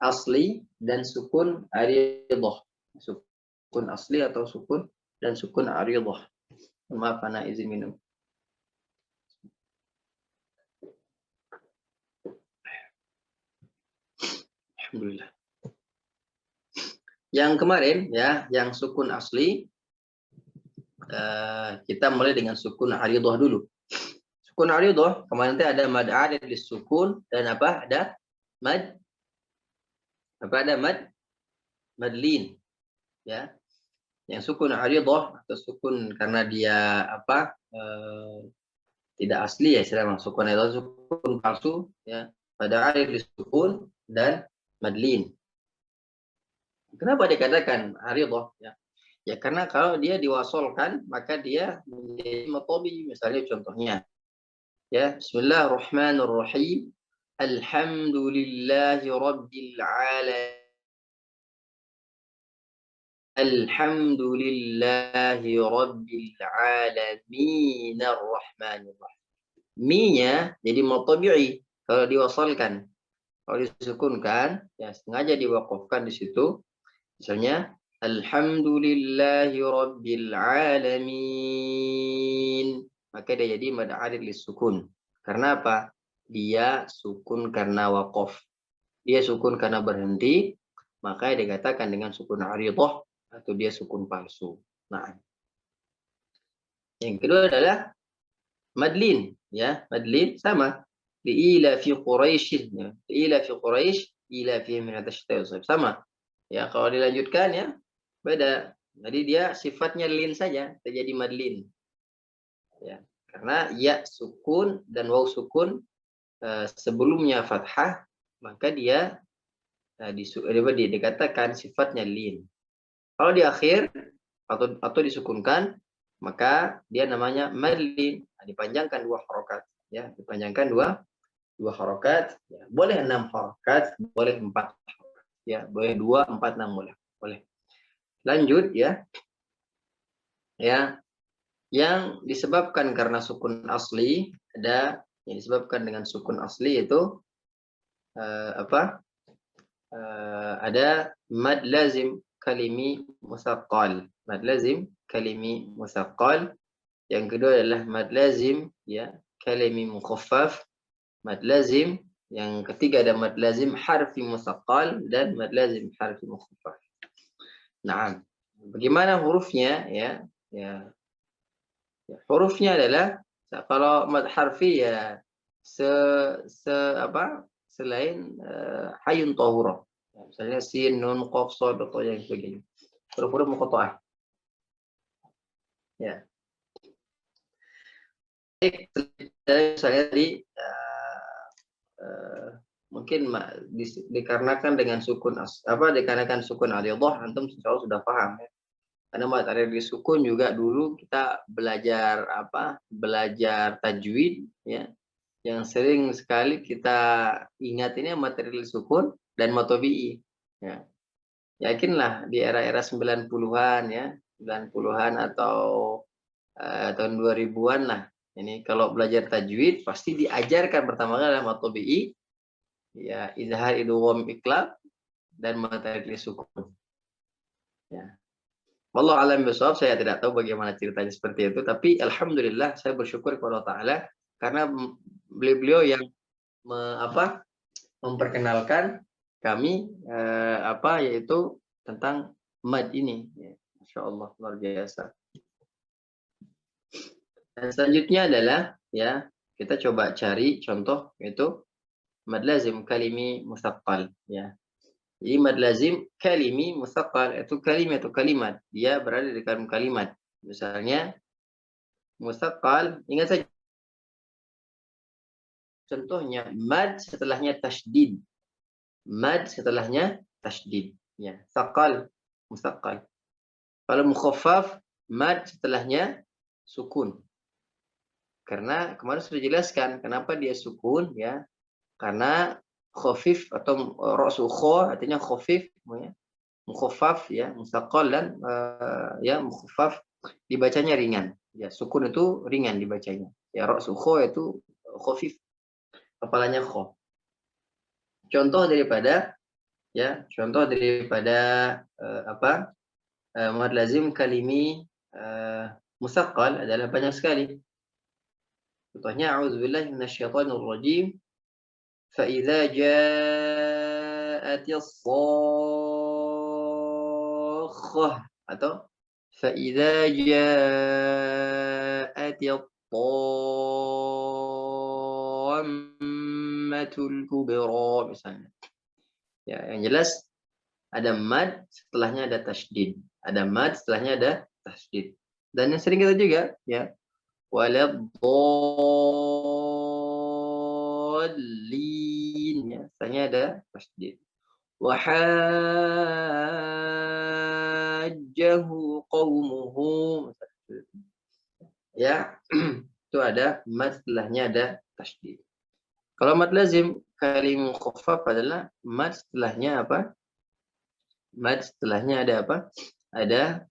asli dan sukun aridhah. Sukun asli atau sukun dan sukun aridhah. Maaf, ana izin minum. Alhamdulillah. Yang kemarin ya, yang sukun asli, kita mulai dengan sukun aridah dulu. Sukun aridah kemarin ada mad arid lisukun dan apa? Ada mad madlin ya. Yang sukun aridah atau sukun karena dia apa? Tidak asli ya, istilah sukun itu sukun palsu ya. Pada arid lisukun dan madlin. Kenapa dikatakan aridah ya? Ya karena kalau dia diwasolkan maka dia menjadi matobi. Misalnya contohnya ya, Bismillahirrahmanirrahim. Alhamdulillahi rabbil alamin. Alhamdulillahi rabbil alamin arrahmanirrahim. Mi-nya jadi matobi'i kalau diwasalkan. Kalau disukunkan ya sengaja diwakafkan di situ. Misalnya Alhamdulillahi rabbil alamin. Maka dia jadi mad arid lisukun. Karena apa? Dia sukun karena waqaf. Dia sukun karena berhenti, maka dikatakan dengan sukun aridah atau dia sukun palsu. Nah, yang kedua adalah madlin, ya. Madlin sama. Liila fi Quraisy, ya. Liila fi Quraisy, ila fi min atasy sama. Ya, kalau dilanjutkan ya beda. Jadi dia sifatnya lin saja, terjadi madlin. Ya, karena ya sukun dan waw sukun sebelumnya fathah, maka dia dikatakan sifatnya lin. Kalau di akhir atau disukunkan, maka dia namanya madlin. Nah, dipanjangkan 2 harokat, ya, dipanjangkan dua harokat. Ya. Boleh 6 harokat, boleh 4 harokat. Ya, boleh 2, 4, 6 boleh. Lanjut ya. Ya, yang disebabkan karena sukun asli ada yang disebabkan dengan sukun asli itu ada mad lazim kalimi musaqqal. Mad lazim kalimi musaqqal. Yang kedua adalah mad lazim ya kalimi mukhaffaf. Mad lazim yang ketiga ada mad lazim harfi musaqqal dan mad lazim harfi mukhaffaf. Nah, bagaimana hurufnya ya? Ya, hurufnya adalah kalau mad harfi ya selain hayun tahura. Misalnya sin, nun, qaf, shad atau yang sebagainya. Huruf-huruf muqatta'ah. Ya. Misalnya tadi mungkin dikarenakan dengan sukun dikarenakan sukun aridah antum insyaallah sudah paham ya. Karena mad aridah sukun juga dulu kita belajar tajwid ya. Yang sering sekali kita ingat ini materi sukun dan matobi'i ya. Yakinlah di era-era 90-an ya, 90-an atau tahun 2000-an lah. Ini kalau belajar tajwid pasti diajarkan pertama kali adalah matobi'i ya, izhar, idgham, iqlab dan materi sukun. Ya. Wallahu a'lam bishawab, saya tidak tahu bagaimana ceritanya seperti itu, tapi alhamdulillah saya bersyukur kepada Allah Ta'ala karena beliau yang memperkenalkan kami yaitu tentang mad ini. Ya, Masya Allah, luar biasa. Dan selanjutnya adalah ya kita coba cari contoh yaitu mad lazim kalimi musaqqal ya. Jadi mad lazim kalimi musaqqal itu kalimat, dia berada di dalam kalimat. Misalnya musaqqal, ingat saja contohnya mad setelahnya tasydid. Mad setelahnya tasydid ya. Saqal, musaqqal. Kalau mukhaffaf mad setelahnya sukun. Karena kemarin sudah dijelaskan kenapa dia sukun ya. Karena khafif atau ra'su kha artinya khafif ya. Mukhaffaf ya, musaqqal dan ya mukhaffaf dibacanya ringan. Ya, sukun itu ringan dibacanya. Ya, ra'su kha itu khafif. Kepalanya kha. Contoh daripada mad lazim kalimi musaqqal adalah banyak sekali. Contohnya a'udzubillahi minasyaitonir rajim. Fa idza jaa الصاخة atau فإذا جاءت الطامة الكبرى misalnya. Ya, yang jelas ada mad, setelahnya ada tasydid. Ada mad, setelahnya ada tasydid. Dan yang sering kita juga, ya, waladdallin, ya, setelahnya ada tasydid. Wahajjahu qaumuhu, ya, itu ada mad, setelahnya ada tasydid. Kalau mad lazim kali mukhaffaf adalah mad setelahnya apa? Mad setelahnya ada apa? Ada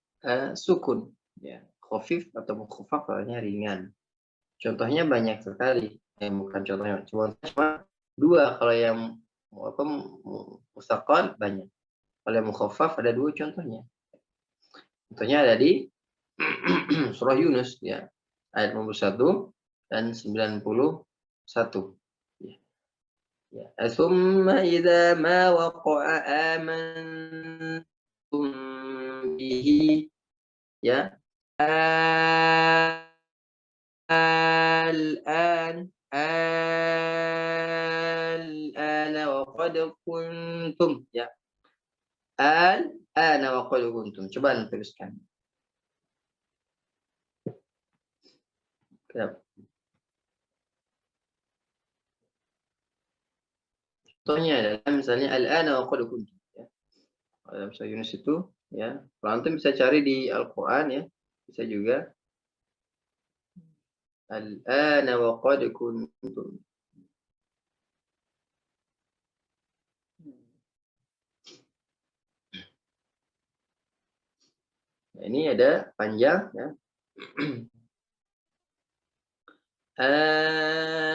sukun, ya. Khafif atau mukhaffaf artinya ringan. Contohnya banyak sekali. Bukan contohnya, cuma dua. Kalau yang apa mustaqal banyak. Kalau yang mukhaffaf ada dua contohnya. Contohnya ada di surah Yunus, ya, ayat 51 dan 91. Ya. Tsumma idza ma waqa'a amantum bihi, ya, al-an wa qad kuntum, ya, al-ana wa qad kuntum. Coba anda teruskan. Ya. Contohnya adalah misalnya al-ana wa qad kuntum, ya. Dalam surah Yunus itu, ya, kalau antum bisa cari di Al-Qur'an, ya, bisa juga al-ana wa qad kuntum. Nah, ini ada panjang, ya.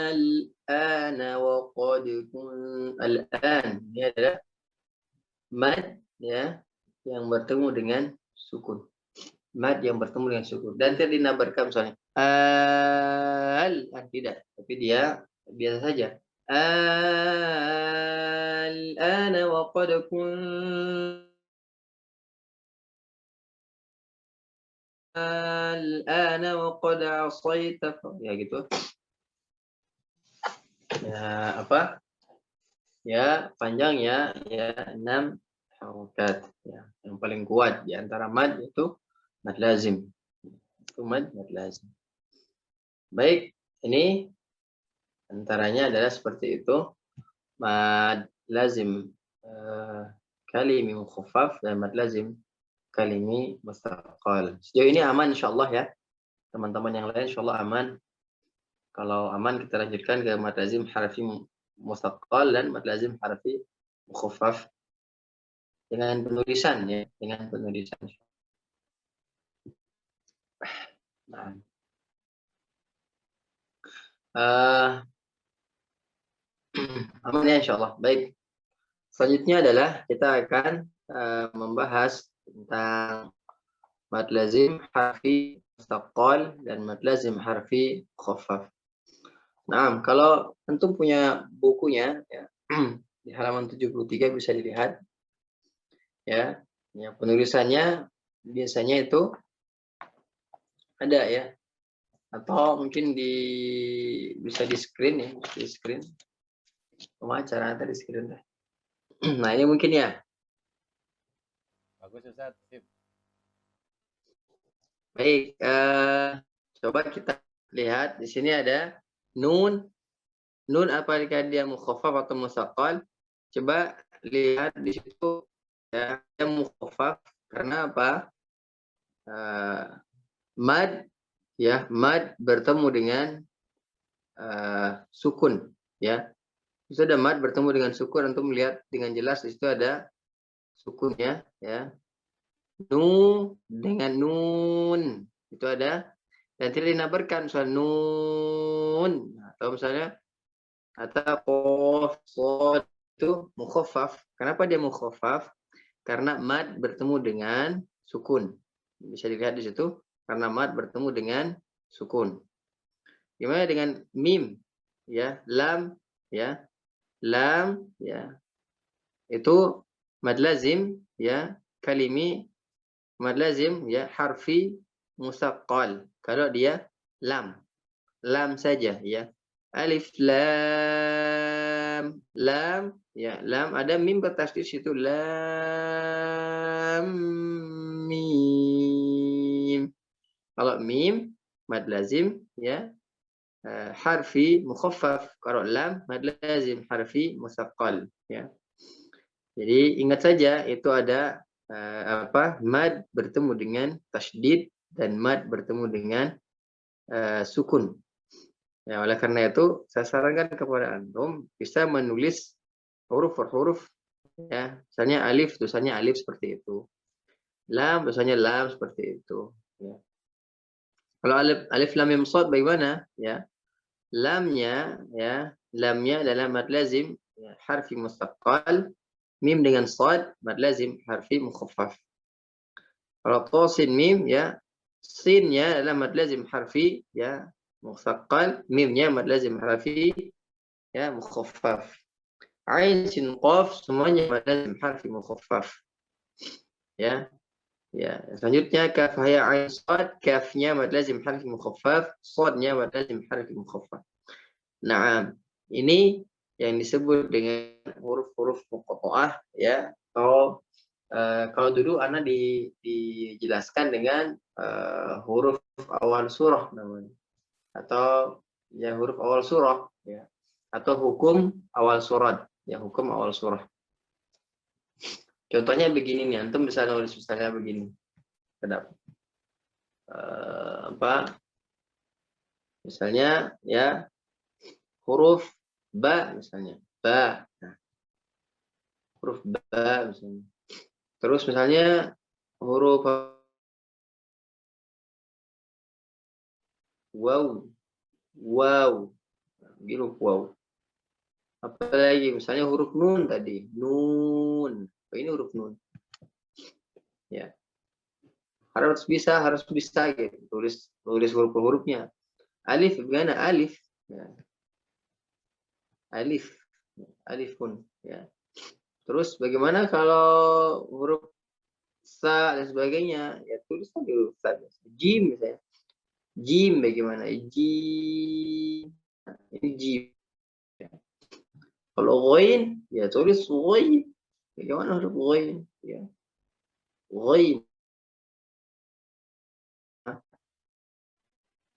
Al-ana wa qad kun, al-an ini adalah mad, ya, yang bertemu dengan sukun. Mad yang bertemu dengan sukun dan tidak dinabarkan misalnya tidak, tapi dia biasa saja. Al-ana wa qad kun, al-ana wa qad asaita, ya gitu. Ya, apa? Ya, panjangnya ya 6 harokat, ya. Yang paling kuat di antara mad itu mad lazim. Itu mad lazim. Baik, ini antaranya adalah seperti itu. Mad lazim kalimi mukhaffaf dan mad lazim kalimi mustaqal. Sejauh ini aman insyaallah, ya. Teman-teman yang lain insyaallah aman. Kalau aman kita lanjutkan ke mad lazim harfi mustaqal dan mad lazim harfi mukhaffaf dengan penulisan, ya, dengan penulisan. Nah, aman ya insyaallah. Baik. Selanjutnya adalah kita akan membahas tentang mad lazim harfi mustaqal dan mad lazim harfi mukhaffaf. Nah, kalau antum punya bukunya, ya, di halaman 73 bisa dilihat, ya, ya, penulisannya biasanya itu ada, ya, atau mungkin bisa di screen, ya, di screen. Cara nanti di screen deh. Nah, ini mungkin, ya. Bagus Ustaz, sip. Baik, coba kita lihat di sini ada nun. Nun apakah dia mukhaffaf atau musaqqal? Coba lihat di situ, ya, dia mukhaffaf karena apa? Mad, ya, mad bertemu dengan sukun, ya. Itu ada mad bertemu dengan sukun, untuk melihat dengan jelas di situ ada sukunnya, ya. Nu dengan nun itu ada, dan tidak dinabarkan misalnya nun, atau misalnya kata qaf, shad itu mukhaffaf. Kenapa dia mukhaffaf? Karena mad bertemu dengan sukun. Bisa dilihat di situ, karena mad bertemu dengan sukun. Gimana dengan mim, ya, lam, ya, lam, ya. itu mad lazim ya, kalimi mad lazim ya, harfi musaqqal. Kalau dia lam, lam saja ya. Alif lam, lam ya, lam ada mim bertasydid situ, lam mim. Kalau mim mad lazim ya, harfi mukhaffaf. Kalau lam mad lazim harfi musaqqal ya. Jadi ingat saja itu ada mad bertemu dengan tasydid dan mad bertemu dengan sukun. Ya, oleh karena itu saya sarankan kepada antum bisa menulis huruf per huruf ya. Misalnya alif tulisannya alif seperti itu. Lam tulisannya lam seperti itu ya. Kalau alif lam mim shad bagaimana ya? Lamnya ya, lamnya adalah mad lazim ya, harfi mustaqqal. Mim dengan shad mad lazim harfi mukhaffaf. Kalau to sin mim ya, sinnya adalah mad lazim harfi ya musaqqal, mimnya mad lazim harfi ya mukhaffaf. Ain sin qaf semuanya mad lazim harfi mukhaffaf. Ya. Ya, selanjutnya kaf ya ain shad, kafnya mad lazim harfi mukhaffaf, shadnya mad lazim harfi mukhaffaf. Nah, ini yang disebut dengan huruf-huruf muqatta'ah ya, atau kalau dulu Ana dijelaskan dengan huruf awal surah namanya, atau ya huruf awal surah ya, atau hukum awal surat ya, hukum awal surah. Contohnya begini nih, antum bisa nulis misalnya begini, kedap misalnya ya huruf ba misalnya, ba, nah, huruf ba misalnya. Terus misalnya huruf waw, wow, huruf waw. Apalagi misalnya huruf nun tadi, nun. Ini huruf nun. Ya. Harus bisa gitu. Tulis huruf-hurufnya. Alif gimana? Alif. Ya. Alif. Alif pun ya. Terus bagaimana kalau huruf sa dan sebagainya? Ya tulis aja huruf sa. Jim misalnya. Jim bagaimana? Jim. Nah, ini jim. Ya. Kalau ghain, ya tulis ghain. Bagaimana huruf ghain? Ya. Ghain.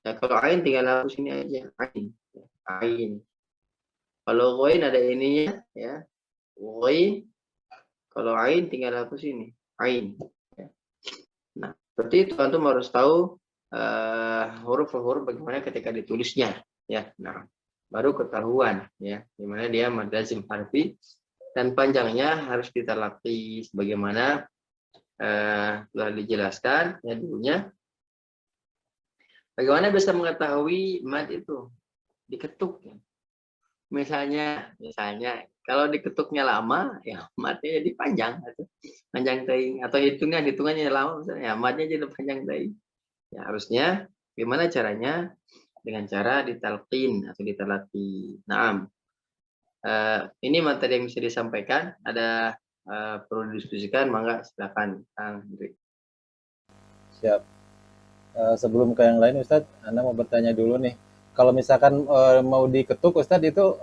Ya, kalau ain tinggal hapus ini aja, ain. Ya, ain. Kalau ghain ada ininya, ya. Ghain. Kalau ain tinggal hapus ini, ain. Ya. Nah, seperti itu antum harus tahu huruf-huruf bagaimana ketika ditulisnya, ya. Nah, baru ketahuan, ya, dimana dia mad lazim harfi dan panjangnya harus ditalaki sebagaimana telah dijelaskan ya dulunya. Bagaimana bisa mengetahui mad itu? Diketuk. Ya. Misalnya kalau diketuknya lama, ya madnya jadi panjang, atau panjang teing, atau hitungannya lama, misalnya, ya madnya jadi panjang teing. Ya harusnya gimana caranya? Dengan cara ditalqin atau ditalaki. Naam. Ini materi yang bisa disampaikan. Ada perlu didiskusikan, mangga silakan Kang Hendrik. Siap. Sebelum ke yang lain Ustadz, Anda mau bertanya dulu nih. Kalau misalkan mau diketuk Ustadz itu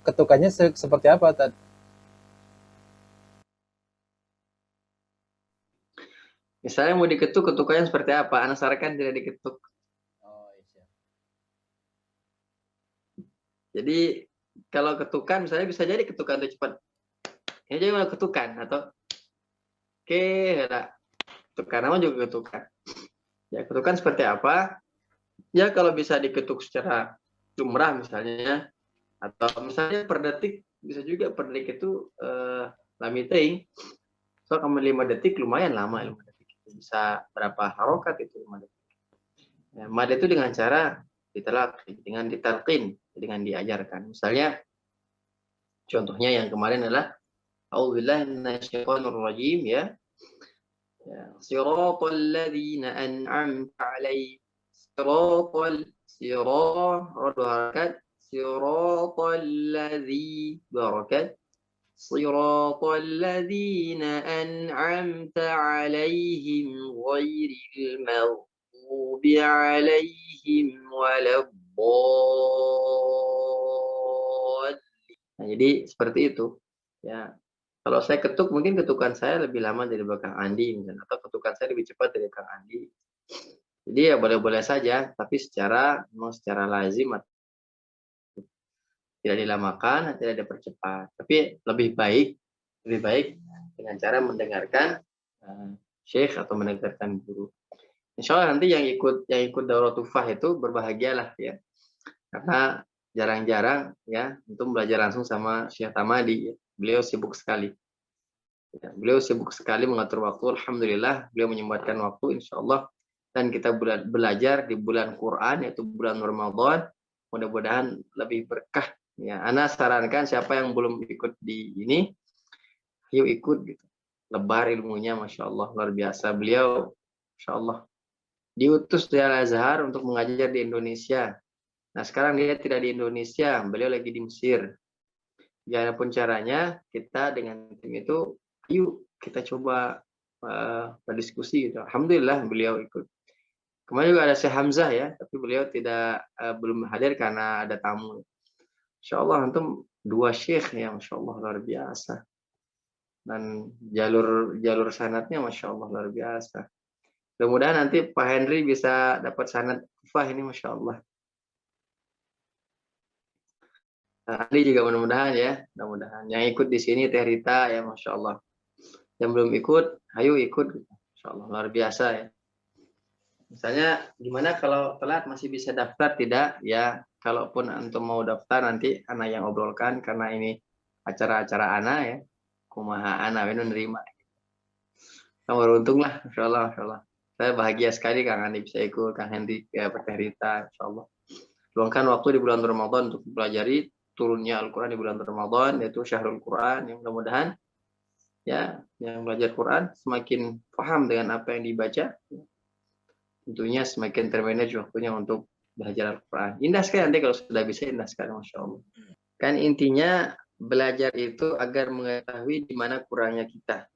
ketukannya seperti apa Ustadz? Misalnya mau diketuk, ketukannya seperti apa? Anda sarankan tidak diketuk. Oh, iya. Jadi kalau ketukan misalnya bisa jadi ketukan itu cepat. Ini jadi malah ketukan atau ketukan nama juga ketukan. Ya ketukan seperti apa? Ya kalau bisa diketuk secara lumrah misalnya, atau misalnya per detik, bisa juga per detik itu lamiting. So kamu 5 detik lumayan lama, 5 detik bisa berapa harokat itu 5 detik. Ya, mad itu dengan cara dengan ditalqin, dengan diajarkan. Misalnya contohnya yang kemarin adalah a'udzubillahi minasyaitonir rajim ya. Siratal ladzina an'amta 'alaihim. Siratal ladzi barakat Siratal ladzina an'amta 'alaihim ghairil maghdubi 'alaihim waladdallin. Nah, jadi seperti itu. Ya, kalau saya ketuk mungkin ketukan saya lebih lama dari belakang Andi misalnya, atau ketukan saya lebih cepat dari belakang Andi. Jadi ya boleh-boleh saja, tapi memang secara lazim tidak dilamakan, tidak dipercepat. Tapi lebih baik dengan cara mendengarkan syekh atau mendengarkan guru. Insya Allah nanti yang ikut daurah tufah itu berbahagialah ya, karena jarang-jarang ya untuk belajar langsung sama Syekh Tamadi. Beliau sibuk sekali. Ya, beliau sibuk sekali mengatur waktu. Alhamdulillah beliau menyempatkan waktu insya Allah, dan kita belajar di bulan Quran yaitu bulan Ramadan. Mudah-mudahan lebih berkah. Ya, Ana sarankan siapa yang belum ikut di ini, yuk ikut gitu. Lebar ilmunya, masya Allah luar biasa. Beliau, masya Allah, diutus dari Al-Azhar untuk mengajar di Indonesia. Nah sekarang dia tidak di Indonesia, beliau lagi di Mesir. Gimana pun caranya, kita dengan tim itu, yuk kita coba berdiskusi gitu. Alhamdulillah beliau ikut. Kemarin juga ada Syekh Hamzah ya, tapi beliau belum hadir karena ada tamu. Insya Allah antum 2 syekh yang Masya Allah luar biasa. Dan jalur sanatnya Masya Allah luar biasa. Mudah-mudahan nanti Pak Henry bisa dapat sanad kufah ini Masya Allah. Nah, Andi juga mudah-mudahan ya, mudah-mudahan. Yang ikut di sini Teh Rita ya Masya Allah. Yang belum ikut, ayo ikut. Masya Allah luar biasa ya. Misalnya gimana kalau telat masih bisa daftar tidak? Ya, kalaupun antum mau daftar nanti Ana yang obrolkan karena ini acara-acara Ana ya. Kumaha Ana nerima. Kamu beruntung lah, Masya Allah, Masya Allah. Saya bahagia sekali Kang Andi bisa ikut, Kang Hendy, ya, Teh Rita, Insya Allah. Luangkan waktu di bulan Ramadan untuk mempelajari turunnya Al-Quran di bulan Ramadan, yaitu Syahrul Quran, yang mudah-mudahan ya yang belajar Quran semakin paham dengan apa yang dibaca, tentunya semakin termanage waktunya untuk belajar Al-Quran. Indah sekali nanti kalau sudah bisa, indah sekali, Masya Allah. Kan intinya belajar itu agar mengetahui di mana kurangnya kita.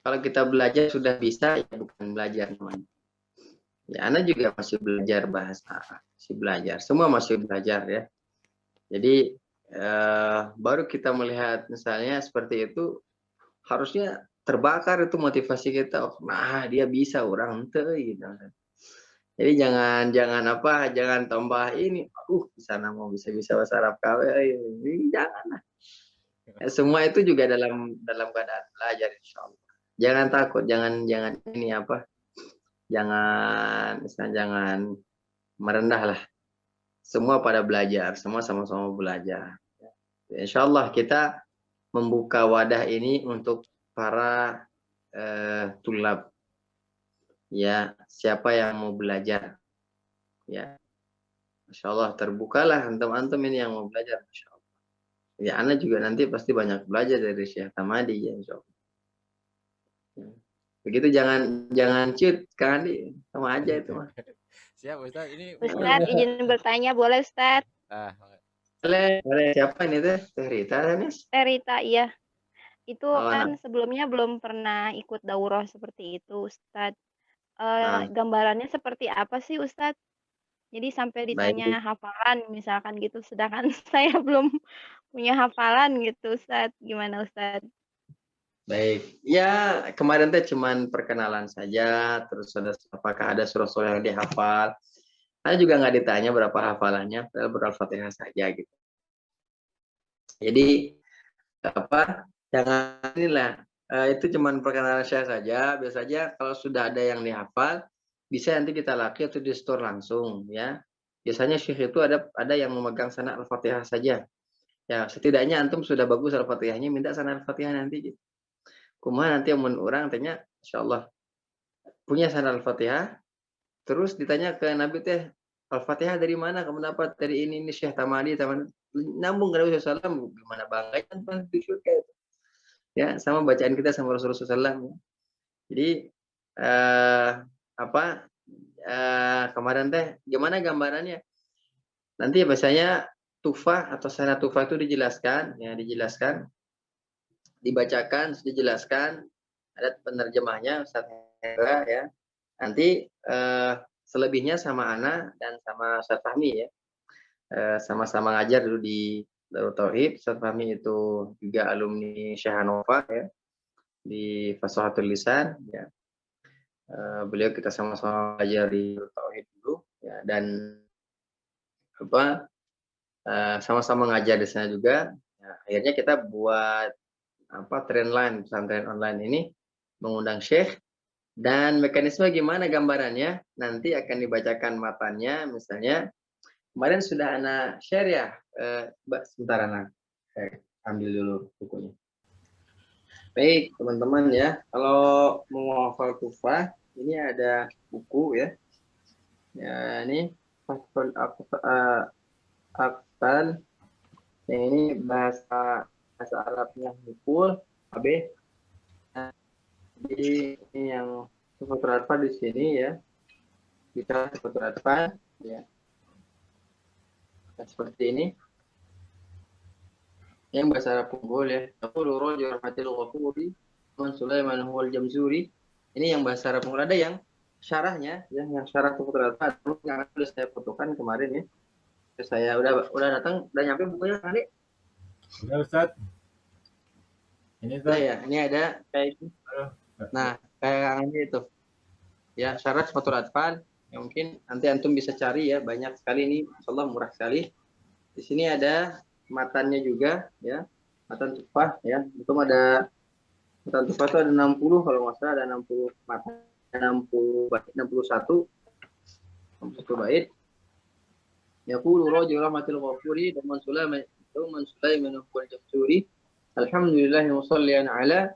Kalau kita belajar sudah bisa, ya bukan belajar namanya. Ya, Anda juga masih belajar bahasa, masih belajar. Semua masih belajar ya. Jadi baru kita melihat misalnya seperti itu, harusnya terbakar itu motivasi kita. Oh, nah dia bisa orang ente gitu. Jadi jangan tambah ini. Bisa mau bisa bahasa Arab KW ini jangan. Ya, semua itu juga dalam keadaan belajar insya Allah. Jangan takut, jangan ini apa? Jangan merendah lah. Semua pada belajar, semua sama-sama belajar. Insya Allah kita membuka wadah ini untuk para tulab. Ya, siapa yang mau belajar? Ya, Masya Allah terbukalah antum-antum ini yang mau belajar. Masya Allah. Ya, Anda juga nanti pasti banyak belajar dari Syekh Tamadi ya, Insya Allah. Ya. Begitu jangan cut Kang Andi, sama aja itu mah. Siap Ustaz, ini Ustaz izin bertanya boleh Ustaz? Boleh. Siapa ini teh? Teh Rita Nis? Teh Rita, iya. Itu Nah. kan sebelumnya belum pernah ikut daurah seperti itu Ustaz. Nah. Gambarannya seperti apa sih Ustaz? Jadi sampai ditanya Baik. hafalan misalkan gitu, sedangkan saya belum punya hafalan gitu Ustaz. Gimana Ustaz? Baik, ya kemarin teh cuman perkenalan saja, terus apakah ada surah-surah yang dihafal. Saya juga nggak ditanya berapa hafalannya, Al-Fatihah saja gitu. Jadi apa? Jangan inilah, itu cuman perkenalan saya saja. Biasanya kalau sudah ada yang dihafal, bisa nanti kita laki atau di store langsung ya. Biasanya syekh itu ada yang memegang sanad Al-Fatihah saja. Ya setidaknya antum sudah bagus Al-Fatihahnya, minta sanad Al-Fatihah nanti gitu. Kumaha nanti yang orang tanya, Insya Allah punya sanad Al-Fatihah, terus ditanya ke Nabi teh, Al-Fatihah dari mana kamu dapat? Dari ini Syekh Tamadi, nambung ke Nabi SAW, gimana bangganya kan di surga itu. Ya, sama bacaan kita sama Rasulullah SAW. Jadi kemarin teh gimana gambarannya? Nanti biasanya tufah atau sanad tufah itu dijelaskan. dibacakan, dijelaskan, ada penerjemahnya Ustaz Hendra ya. Nanti selebihnya sama Ana dan sama Ustaz Fahmi ya. Sama-sama ngajar dulu di Darut Tauhid. Ustaz Fahmi itu juga alumni Syahanova ya di Fasahatul Lisan ya. Beliau kita sama-sama belajar di Darut Tauhid dulu ya, dan sama-sama ngajar di sana juga. Ya, akhirnya kita buat trendline pesantren online ini, mengundang syekh, dan mekanisme gimana gambarannya nanti akan dibacakan matanya. Misalnya kemarin sudah Ana share ya, Mbak, sebentar Ana ambil dulu bukunya. Baik teman-teman ya, kalau mau hafal tufah ini ada buku ya. Ya ini Aktal, yang ini bahasa Arabnya Hukul AB. Jadi ini yang Sufatul Atfal di sini ya, kita Sufatul Atfal ya, nah, seperti ini. Yang bahasa Arab unggul ya. Yaqulu rajul rahmatil ghafuri man Sulaiman huwal jamzuri. Ini yang bahasa Arab unggul. Ada yang syarahnya ya, yang syarah Sufatul Atfal yang sudah saya fotokan kemarin ya. Saya udah datang, udah nyampe bukunya kali. Udah Ustaz. Ini Ustaz. Ya, ini ada kayak ini. Nah, kayak ini itu. Ya, syarat Sufatul Atfal. Ya, mungkin nanti antum bisa cari ya, banyak sekali ini, insyaallah murah sekali. Di sini ada matannya juga ya, matan tufah ya. Itu ada matan tufah itu ada 60 kalau nggak salah, ada 60 matan, 60 bait, 61 bait. Yaqulu rajul rahmatil ghafuri dan man Sulaiman wal jamzuri. Alhamdulillah musallian ala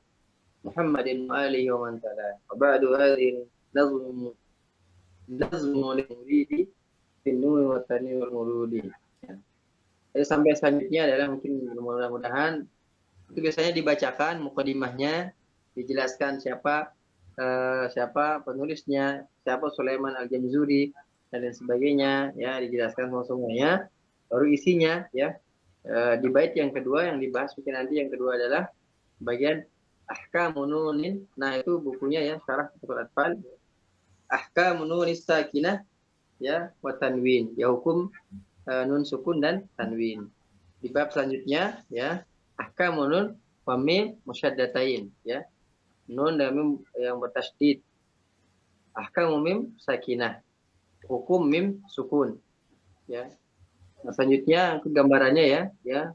Muhammadin wa alihi wa man tala. Wa ba'du hadhihi nazmu lil-muridi fin nur wa tani wal murudi. Jadi sampai selanjutnya adalah mungkin mudah-mudahan itu biasanya dibacakan mukadimahnya, dijelaskan siapa penulisnya, siapa Sulaiman Al-Jamzuri dan lain sebagainya ya, dijelaskan semuanya. Baru isinya ya, di bait yang kedua yang dibahas mungkin nanti, yang kedua adalah bagian Ahkamun Nunin. Nah, itu bukunya ya, Syarah Sufatul Atfal. Ahkamun Nunis Sakinah ya wa tanwin, ya hukum nun sukun dan tanwin. Di bab selanjutnya ya, Ahkamun Nun wa mim musyaddatain ya. Nun dan mim yang bertasydid. Ahkamun mim sakinah. Hukum mim sukun ya. Nah, selanjutnya gambarannya ya.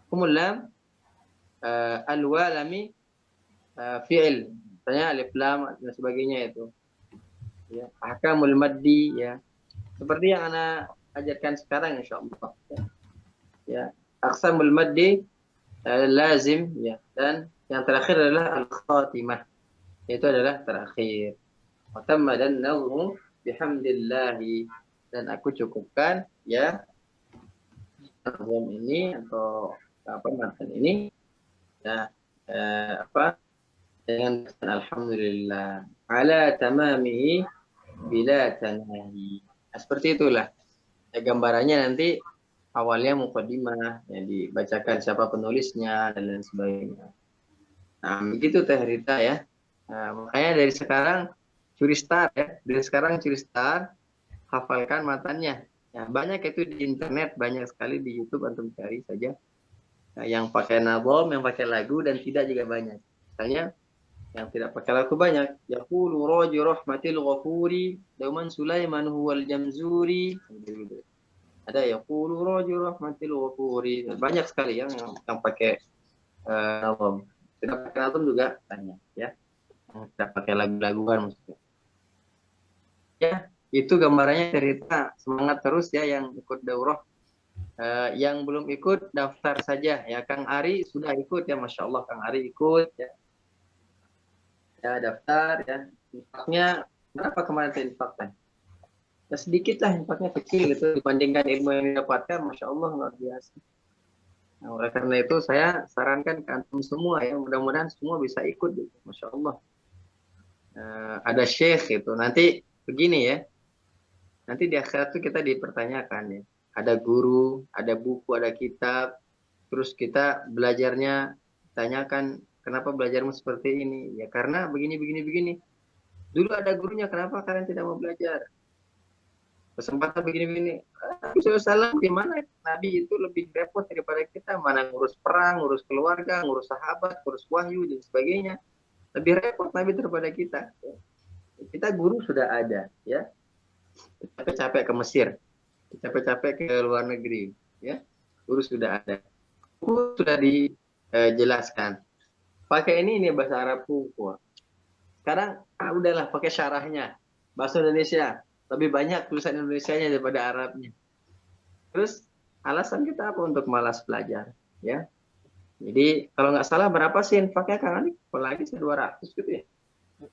Hukumul lam al-walami fi'il. Misalnya alif lam dan sebagainya itu. Ya, ahkamul maddi ya. Seperti yang ana ajarkan sekarang insyaallah. Ya, aqsamul maddi lazim ya, dan yang terakhir adalah al-khatimah. Itu adalah terakhir. Wa tamma dan nazmu bihamdillahi, dan aku cukupkan ya nazam ini atau matan ini ya, dengan alhamdulillah ala tamamihi bila tanahi. Nah, seperti itulah ya, gambarannya nanti awalnya muqaddimah ya, dibacakan siapa penulisnya dan lain sebagainya. Nah, begitu Teh Rita ya. Nah, makanya dari sekarang curi start ya, hafalkan matannya. Ya, banyak itu di internet, banyak sekali di YouTube, antum cari saja. Nah, yang pakai nazam, yang pakai lagu, dan tidak juga banyak. Misalnya yang tidak pakai lagu banyak. Yaqulu rajul rahmatil ghafuri dauman Sulaiman huwal jamzuri. Ada yaqulu rajul rahmatil ghafuri. Banyak sekali yang pakai nazam. Tidak pakai nazam juga banyak ya. Tidak pakai lagu-laguan maksudnya. Ya, itu gambarannya cerita. Semangat terus ya yang ikut daurah. Yang belum ikut daftar saja ya. Kang Ari sudah ikut ya, Masya Allah Kang Ari ikut ya. Ya, daftar ya. Infaknya berapa kemarin infaknya? Ya, sedikit lah, infaknya kecil gitu dibandingkan ilmu yang didapatkan, Masya Allah luar biasa. Nah, oleh karena itu saya sarankan ke antum semua ya, mudah-mudahan semua bisa ikut gitu. Masya Allah. Ada syekh itu nanti begini ya, nanti di akhirat itu kita dipertanyakan ya, ada guru, ada buku, ada kitab, terus kita belajarnya tanyakan, kenapa belajarmu seperti ini? Ya karena begini, begini, begini. Dulu ada gurunya, kenapa kalian tidak mau belajar? Kesempatan begini-begini. Nabi SAW gimana? Nabi itu lebih repot daripada kita. Mana ngurus perang, ngurus keluarga, ngurus sahabat, ngurus wahyu, dan sebagainya. Lebih repot Nabi daripada kita. Kita guru sudah ada, ya. Capek-capek ke Mesir, capek-capek ke luar negeri, ya. Guru sudah ada. Guru sudah dijelaskan. Pakai ini bahasa Arabku. Sekarang udahlah pakai syarahnya. Bahasa Indonesia. Lebih banyak tulisan Indonesianya daripada Arabnya. Terus alasan kita apa untuk malas belajar, ya? Jadi kalau nggak salah berapa sih infaknya Kang Ali? Apalagi 200 gitu ya?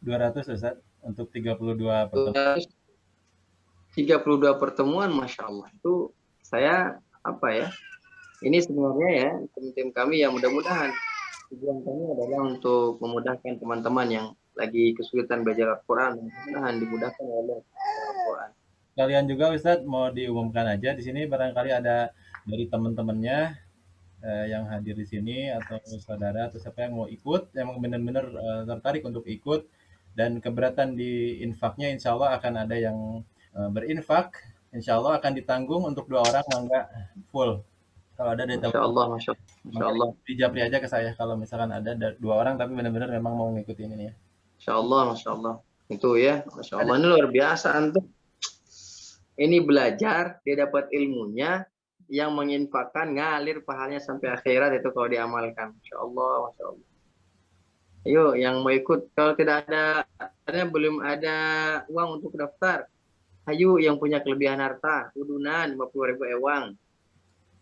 200 Ustaz untuk 32 pertemuan. 32 pertemuan, Masya Allah. Itu saya apa ya? Ini sebenarnya ya tim-tim kami yang mudah-mudahan tujuan kami adalah untuk memudahkan teman-teman yang lagi kesulitan belajar Al-Quran, mudah-mudahan dimudahkan oleh Al-Quran. Kalian juga Ustadz mau diumumkan aja di sini barangkali ada dari teman-temannya yang hadir di sini atau saudara atau siapa yang mau ikut, yang benar-benar tertarik untuk ikut dan keberatan di infaknya, insya Allah akan ada yang berinfak, insya Allah akan ditanggung untuk 2 orang, mangga full. Kalau ada dari Masya Allah, Masya Allah. Masya Allah. Dijapri aja ke saya kalau misalkan ada 2 orang tapi benar-benar memang mau ngikutin ini ya. Masya Allah, Masya Allah. Itu ya, Masya Allah. Ini luar biasa antum. Ini belajar, dia dapat ilmunya, yang menginfakkan ngalir pahalanya sampai akhirat itu kalau diamalkan. Masya Allah, Masya Allah. Ayo, yang mau ikut, kalau tidak ada, belum ada uang untuk daftar, ayo yang punya kelebihan harta, udunan 50.000 ewang.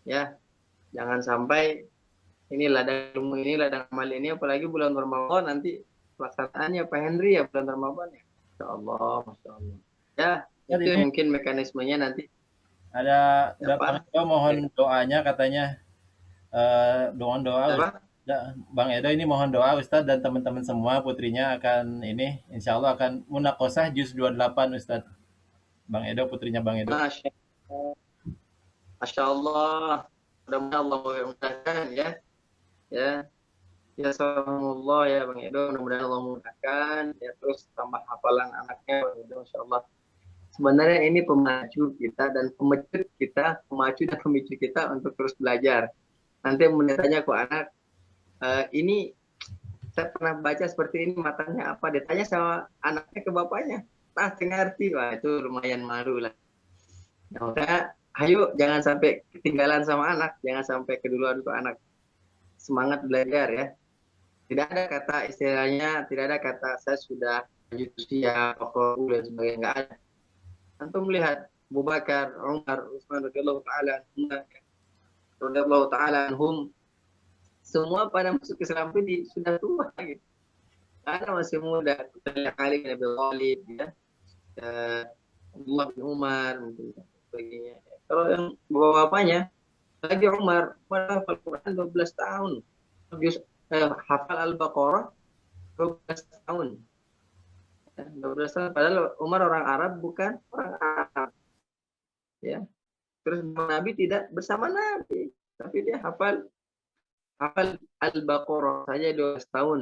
Ya, jangan sampai ini ladang ilmu ini, ladang amal ini, apalagi bulan Ramadan nanti pelaksanaannya Pak Henry ya bulan Ramadan ya. Masya Allah, Masya Allah. Ya, itu ini mungkin mekanismenya nanti. ada Bang Edo mohon doanya katanya. Doa Bang Edo ini mohon doa Ustadz dan teman-teman semua, putrinya akan ini insya Allah akan munakosah juz 28 Ustadz. Bang Edo, putrinya Bang Edo. Masya Allah. Mudah-mudahan Allah memudahkan ya. Ya. Ya Allah ya Bang Edo, mudah-mudahan Allah memudahkan ya, terus tambah hafalan anaknya Bang Edo, Masya Allah. Sebenarnya ini pemacu kita dan pemicu kita untuk terus belajar. Nanti menitanya kok anak, ini saya pernah baca seperti ini, matanya apa? Ditanya sama anaknya ke bapaknya, ngerti, wah itu lumayan malu lah. Ya, maka ayo jangan sampai ketinggalan sama anak, jangan sampai keduluan untuk anak. Semangat belajar ya. Tidak ada kata istilahnya, tidak ada kata saya sudah lanjut usia, pokok dan sebagainya, nggak ada. Antum melihat Abu Bakar, Umar, Utsman radhiyallahu taala anhum, semua pada masuk Islam ini sudah tua gitu. Ada masih muda, Ali bin Abi Thalib ya. Abdullah bin Umar mungkin sebagainya. Kalau yang bapak-bapaknya lagi Umar hafal Quran 12 tahun. Hafal Al-Baqarah 12 tahun. 12 tahun. Padahal Umar orang Arab, bukan orang Arab. Ya. Terus Nabi tidak bersama Nabi, tapi dia hafal Al-Baqarah saja 12 tahun.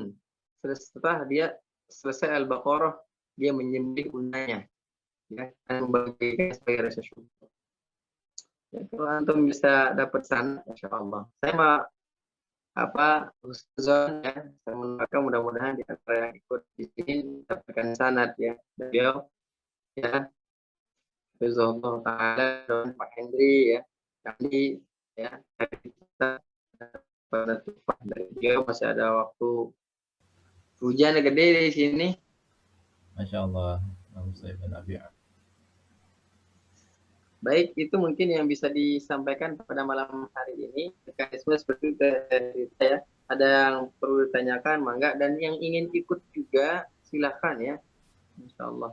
Setelah dia selesai Al-Baqarah, dia menyembelih undanya, ya, dan membagikan sebagai rasa syukur. Ya, kalau antum bisa dapat sana, Masya Allah. Saya mah husnuzon ya, saya mendoakan mudah-mudahan di antara yang ikut di sini mendapatkan sanad ya, beliau ya, Bismillah taala dan Pak Henry ya, kami ya, kita pada tumpah dari beliau masih ada waktu. Hujan gede di sini. Masya Allah. Baik, itu mungkin yang bisa disampaikan pada malam hari ini. Mekanisme seperti itu ya. Ada yang perlu ditanyakan, mangga. Dan yang ingin ikut juga, silakan ya. Insya Allah.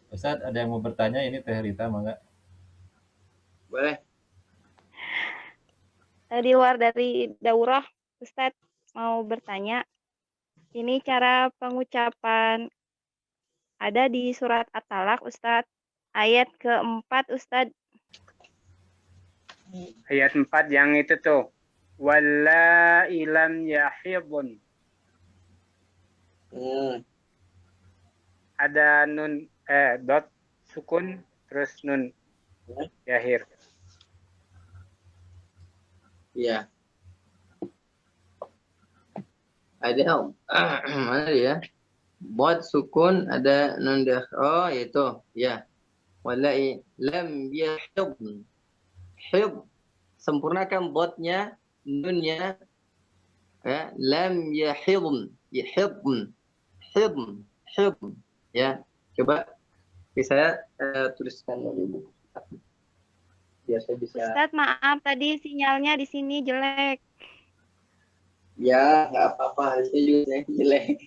Ustadz, ada yang mau bertanya? Ini Teh Rita, mangga. Boleh. Di luar dari daurah, Ustadz mau bertanya. Ini cara pengucapan ada di surat At-Talaq, Ustadz. Ayat ke-4, Ustadz. Ayat 4 yang itu tuh. Wallahi lam yahidun. Ada nun dot sukun terus nun yahir. Ya. Ada mana dia? Buat sukun ada nun dah. Oh itu. Ya. Wallahi lam yahidun. Hid. Sempurnakan botnya, nunnya. Ya. Lam yahidun. Yahidun. Hidun. Hidun. Ya. Coba saya tuliskan dulu. Biar saya bisa. Ustadz, maaf tadi sinyalnya di sini jelek. Ya, nggak apa-apa. Itu juga yang jelek.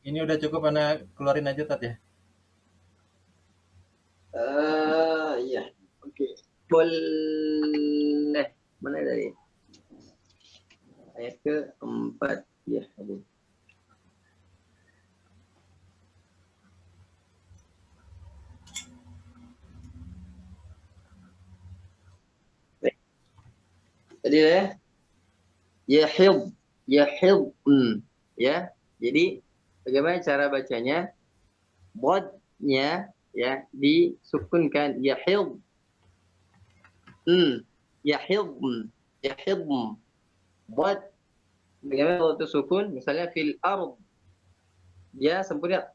Ini udah cukup, Anda keluarin aja Tat ya. Iya. Oke. Boleh. Mana tadi? Ayat ke-4. Ya, aduh. Tadi ya. Yahid, yahid, ya. Jadi bagaimana cara bacanya? Bodnya ya disukunkan yahid, yahid, yahid. Bod bagaimana kalau itu sukun? Misalnya fil ard, dia sempurna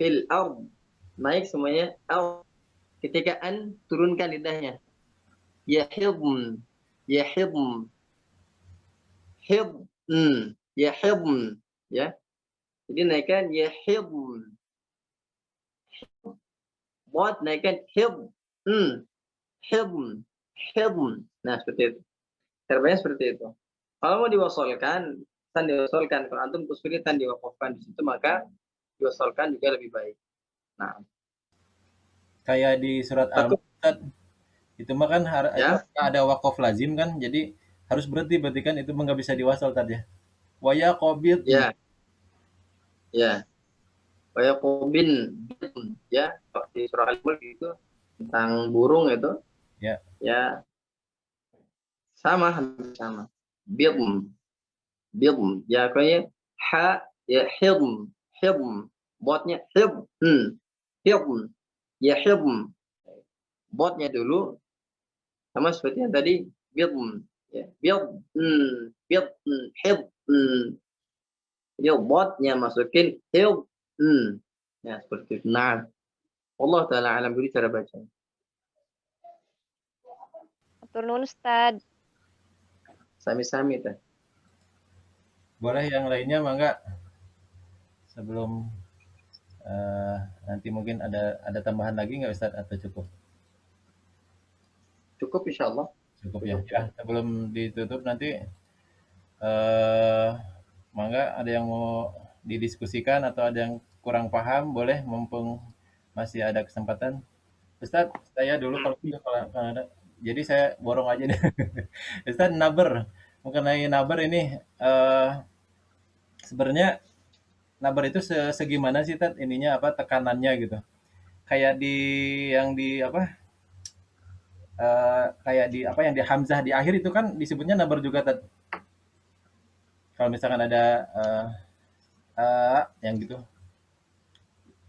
fil ard, naik semuanya ard. Ketika an turunkan lidahnya, yahid, yahid. Hib, yahib, ya. Jadi naikkan yahib. Buat naikkan hib, hib, hib. Nah seperti itu. Caranya seperti itu. Kalau mau diwasolkan, tan diwasolkan. Kalau antum kesulitan diwakafkan di situ, maka diwasolkan juga lebih baik. Nah, Kayak di surat Al-Mulk, itu mah kan ya. itu ada waqaf lazim kan, jadi harus berarti kan itu nggak bisa diwasal tadi ya. Waya qobid. Ya. Ya. Waya qobin, ya. Di surah Al-Mulk itu tentang burung itu. Ya. Ya. Sama. Bidm. Ya kayak ha ya hibm. Botnya hib. Hibm. Ya hibm. Botnya dulu sama seperti yang tadi bidm. Ya, bidm. Hib. Jadi botnya masukin hib. Ya seperti itu. Nah, Allah taala alam dulu cara baca. Atur nuhun Ustadz. Sami-sami teh. Boleh yang lainnya mangga sebelum nanti mungkin ada tambahan lagi nggak Ustadz atau cukup? Cukup insyaallah. Cukup ya. Ya, sebelum ditutup nanti mangga ada yang mau didiskusikan atau ada yang kurang paham, boleh mumpung masih ada kesempatan. Ustadz, saya dulu kalau ada. Jadi saya borong aja nih. Ustadz, naber. Mengenai naber ini sebenarnya naber itu segimana sih Tat ininya apa tekanannya gitu. Kayak yang di apa? Kayak di apa yang di hamzah di akhir itu kan disebutnya naber juga Tat. Kalau misalkan ada yang gitu.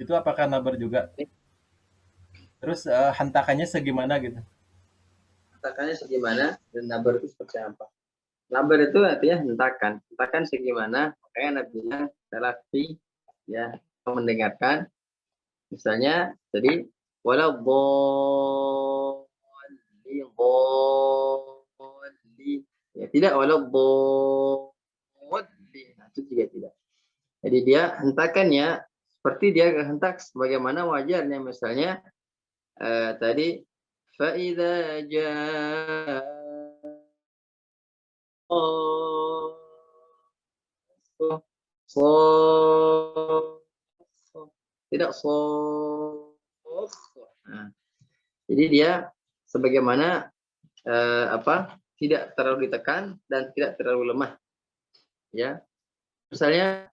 Itu apakah naber juga? Terus hentakannya segimana gitu? Hentakannya segimana dan nabar itu seperti apa? Nabar itu artinya hentakan. Hentakan segimana? Makanya Nabi bilang relatif ya mendengarkan. Misalnya tadi wala dhalli ya tidak wala dhalli. Nah, itu juga tidak. Jadi dia hentakannya seperti dia hentak sebagaimana wajarnya misalnya tadi فَإِذَا جَاءَ tidak nah, jadi dia sebagaimana tidak terlalu ditekan dan tidak terlalu lemah ya misalnya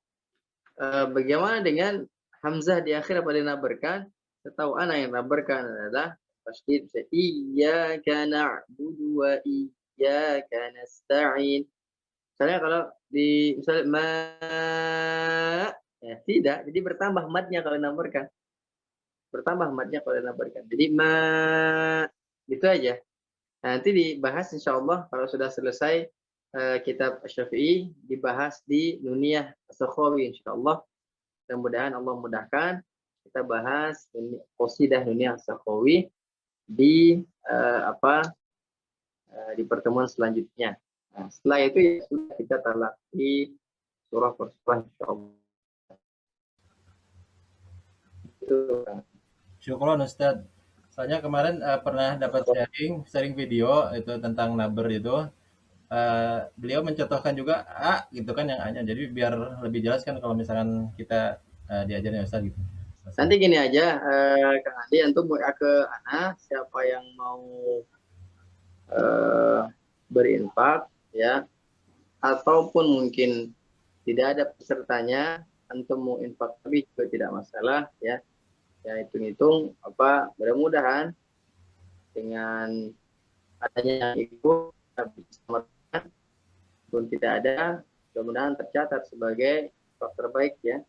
bagaimana dengan hamzah di akhir apa dinabarkan Setahu ana yang nabarkan adalah tasydid bisa iyyaka na'budu wa iyyaka nasta'in. Misalnya kalau di misalnya ma ya tidak, jadi bertambah madnya kalau nabarkan. Bertambah madnya kalau nabarkan. Jadi ma gitu aja. Nah, nanti dibahas insyaallah kalau sudah selesai kitab Syafi'i dibahas di Nuniyah As-Sakhawi insyaallah. Mudah-mudahan Allah mudahkan kita bahas qasidah Nuniyah As-Sakhawi di di pertemuan selanjutnya. Nah, setelah itu ya sudah kita talaki surah per surah insyaallah. Itu. Syukron Ustadz. Soalnya kemarin pernah dapat sharing video itu tentang naber itu. Beliau mencontohkan juga A gitu kan yang A-nya. Jadi biar lebih jelas kan kalau misalkan kita diajarin Ustadz gitu. Nanti gini aja, Kang Adi, antum WA ke Ana, siapa yang mau berinfak, ya, ataupun mungkin tidak ada pesertanya, antum mau infak lebih juga tidak masalah, ya. Ya hitung-hitung mudah-mudahan dengan adanya yang ikut bisa pun tidak ada, mudah-mudahan tercatat sebagai infak terbaik ya.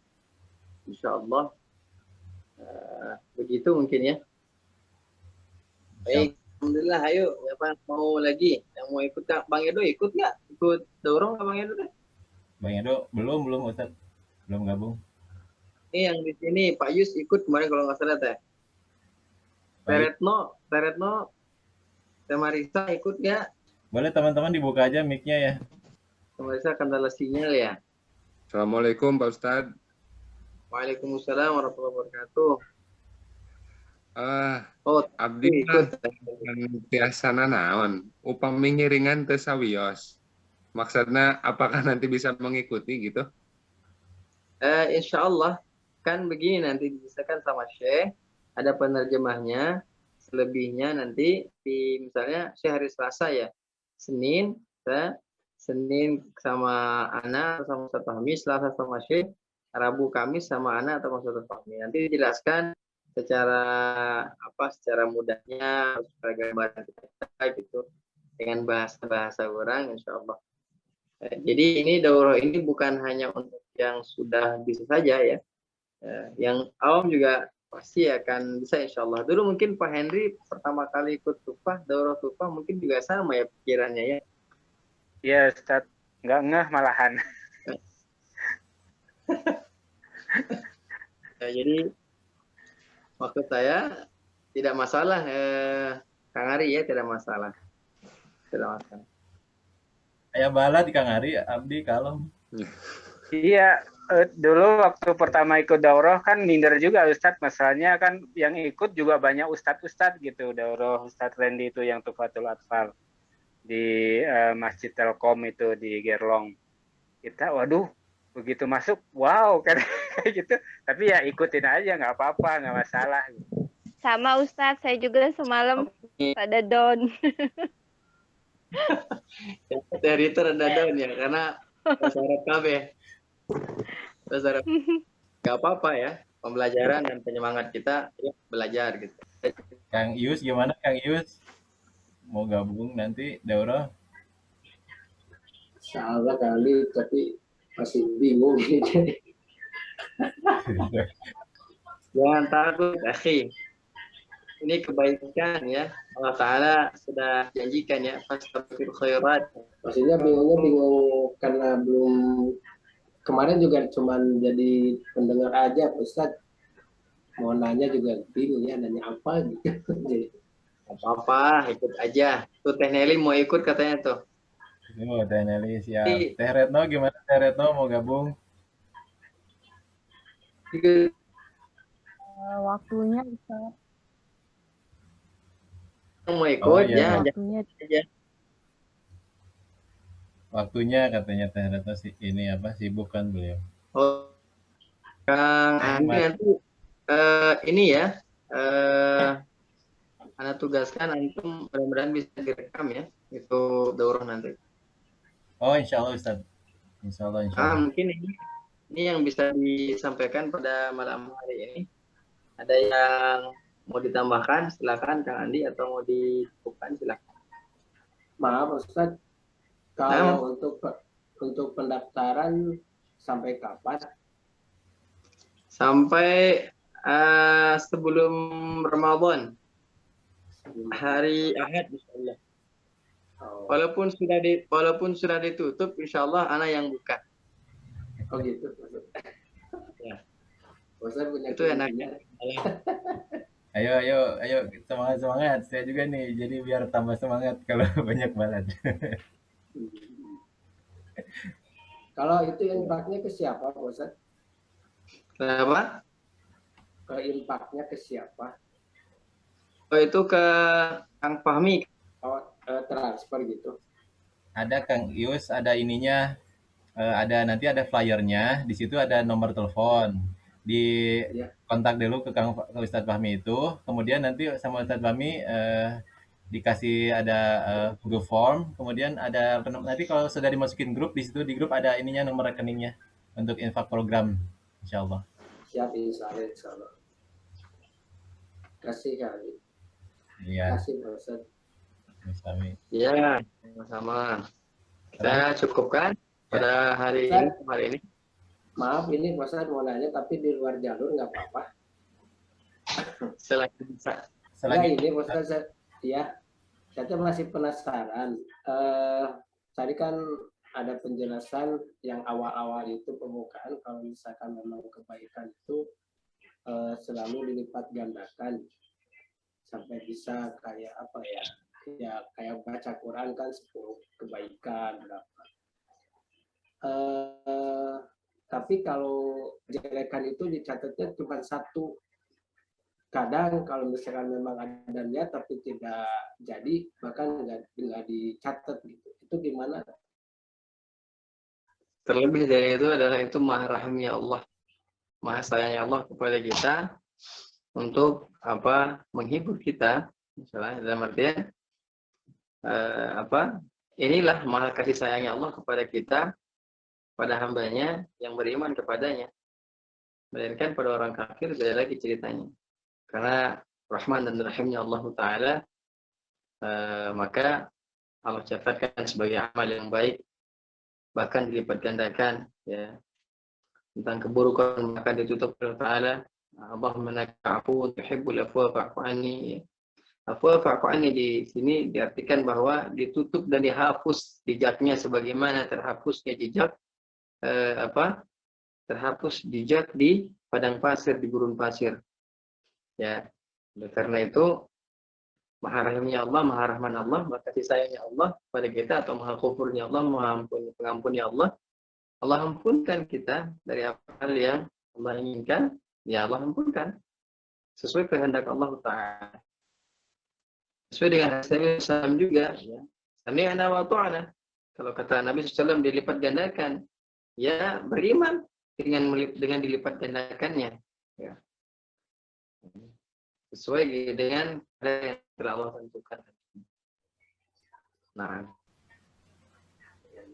Insyaallah. Begitu mungkin ya. Baik, alhamdulillah. Ayo, siapa mau lagi? Yang mau ikut Bang Edo ikut nggak? Ikut dorong nggak Bang Edo? Bang Edo belum Ustaz, belum gabung. Ini yang di sini Pak Yus ikut kemarin kalau nggak salah teh. Teretno, Temarisa ikut nggak? Boleh teman-teman dibuka aja mic-nya ya. Temarisa kendala sinyal ya. Assalamualaikum Pak Ustadz. Waalaikumsalam warahmatullahi wabarakatuh. Abdi mah tiasana naon, upami ngiringan teu sawios. Maksudnya apakah nanti bisa mengikuti gitu? Insya Allah kan begini, nanti dibisakan sama Syekh, ada penerjemahnya. Selebihnya nanti di misalnya Syekh hari Selasa ya, Senin sama Ana atau sama Ustaz Fahmi, Selasa sama Syekh, Rabu Kamis sama Ana atau Ustaz Fahmi. Nanti dijelaskan secara mudahnya, supaya gambaran kita gitu dengan bahasa orang, insya Allah. Jadi ini daurah ini bukan hanya untuk yang sudah bisa saja ya, yang awam juga pasti akan bisa insya Allah. Dulu mungkin Pak Henry pertama kali ikut tufah, daurah tufah mungkin juga sama ya pikirannya ya. Iya Ustaz, nggak ngeh malahan. Ya, jadi maksud saya tidak masalah, Kang Ari ya, tidak masalah. Kayak bala di Kang Ari, Abdi kalem. Iya, dulu waktu pertama ikut daurah kan minder juga Ustadz, masalahnya kan yang ikut juga banyak ustadz gitu. Daurah Ustadz Randy itu yang Tufatul Atfal di Masjid Telkom itu di Gerlong. Kita waduh, begitu masuk wow kayak gitu. Tapi ya ikutin aja, nggak apa-apa, nggak masalah. Sama Ustadz, saya juga semalam pada down. Dari itu rada down ya, karena syarat KB. Gak apa-apa ya, pembelajaran dan penyemangat kita ya, belajar gitu. Kang Ius gimana Kang Ius? Mau gabung nanti daurah? Salah kali, tapi masih bingung. Jangan takut, akhi. Ini kebaikan ya. Allah Ta'ala sudah janjikan ya. Fastaghfirul khairat. Maksudnya bingung karena belum, kemarin juga cuman jadi pendengar aja, Ustadz. Mau nanya juga bingung ya, nanya apa gitu. Apa-apa, ikut aja. Tuh Teh Nelly mau ikut katanya tuh. Oh, Teh Nelly siap. Teh Retno gimana? Teh Retno mau gabung? Waktunya bisa. Mau ikut ya. Waktunya katanya Teh Retno ini sibuk kan beliau. Oh, Kang Andi nanti ini ya. Anda tugaskan antum mudah-mudahan bisa direkam ya. Itu daurah nanti. Oh, insya Allah Ustaz. Insya Allah. Mungkin ini yang bisa disampaikan pada malam hari ini. Ada yang mau ditambahkan? Silakan Kang Andi, atau mau dicukupkan? Silakan. Maaf Ustadz, kalau untuk pendaftaran sampai kapan? Sampai sebelum Ramadan, hari Ahad insyaallah. Oh, Walaupun sudah ditutup, insyaallah anak yang buka. oh gitu. Ya. Ustadz punya Itu enaknya. Ayo, semangat. Saya juga nih, jadi biar tambah semangat kalau banyak balad. Kalau itu infaknya ke siapa, Ustadz? Kenapa? Ke infaknya ke siapa? Oh, itu ke Kang Fahmi. Oh, transfer gitu. Ada Kang Ius, ada ininya, nanti ada flyernya. Di situ ada nomor telepon. Di Ya. kontak dulu ke Ustadz Fahmi itu. Kemudian nanti sama Ustadz Fahmi dikasih ada Google Form. Kemudian ada nanti kalau sudah dimasukin grup, di situ di grup ada ininya nomor rekeningnya untuk infak program, insya Allah. Siap, insya Allah. Kasih kali. Iya. Kasih Ustadz. Fahmi. Ya, sama-sama. Kita cukupkan pada hari ini. Maaf, ini Ustadz mau nanya, tapi di luar jalur nggak apa-apa. Selagi bisa. Selagi ini Ustadz, saya masih penasaran. Tadi kan ada penjelasan yang awal-awal itu pembukaan, kalau misalkan memang kebaikan itu selalu dilipat gandakan sampai bisa kayak apa ya? Ya kayak baca Quran kan 10 kebaikan berapa. Tapi kalau kejelekan itu dicatatnya cuma 1. Kadang kalau misalkan memang ada niat tapi tidak jadi, bahkan nggak dicatat gitu. Itu gimana? Terlebih dari itu adalah itu maha rahimnya Allah, maha sayangnya Allah kepada kita untuk menghibur kita, misalnya dalam artian inilah maha kasih sayangnya Allah kepada kita, pada hambanya yang beriman kepadanya. Melainkan pada orang kafir beda lagi ceritanya. Karena Rahman dan Rahimnya Allah Ta'ala, maka Allah catatkan sebagai amal yang baik, bahkan dilipat gandakan. Ya. Tentang keburukan maka ditutup oleh Ta'ala. Allahumma innaka afuwwun tuhibbul afwa fa'fu anni. Afwa fa'fu anni di sini diartikan bahwa ditutup dan dihapus jejaknya sebagaimana terhapusnya jejak terhapus jejak di padang pasir, di gurun pasir. Ya, karena itu maha rahimnya Allah, maha rahman Allah, maka kasih sayangnya Allah pada kita, atau maha kufurnya Allah, maha pengampunnya Allah. Allah ampunkan kita dari apa hal yang Allah inginkan, ya Allah ampunkan sesuai kehendak Allah Ta'ala. Sesuai dengan hadis Nabi juga, ya. Sami'na wa ta'ana. Kalau kata Nabi SAW dilipat gandakan, ya beriman dengan dilipat gandakannya, ya. Sesuai dengan yang telah Allah tentukan. Nah,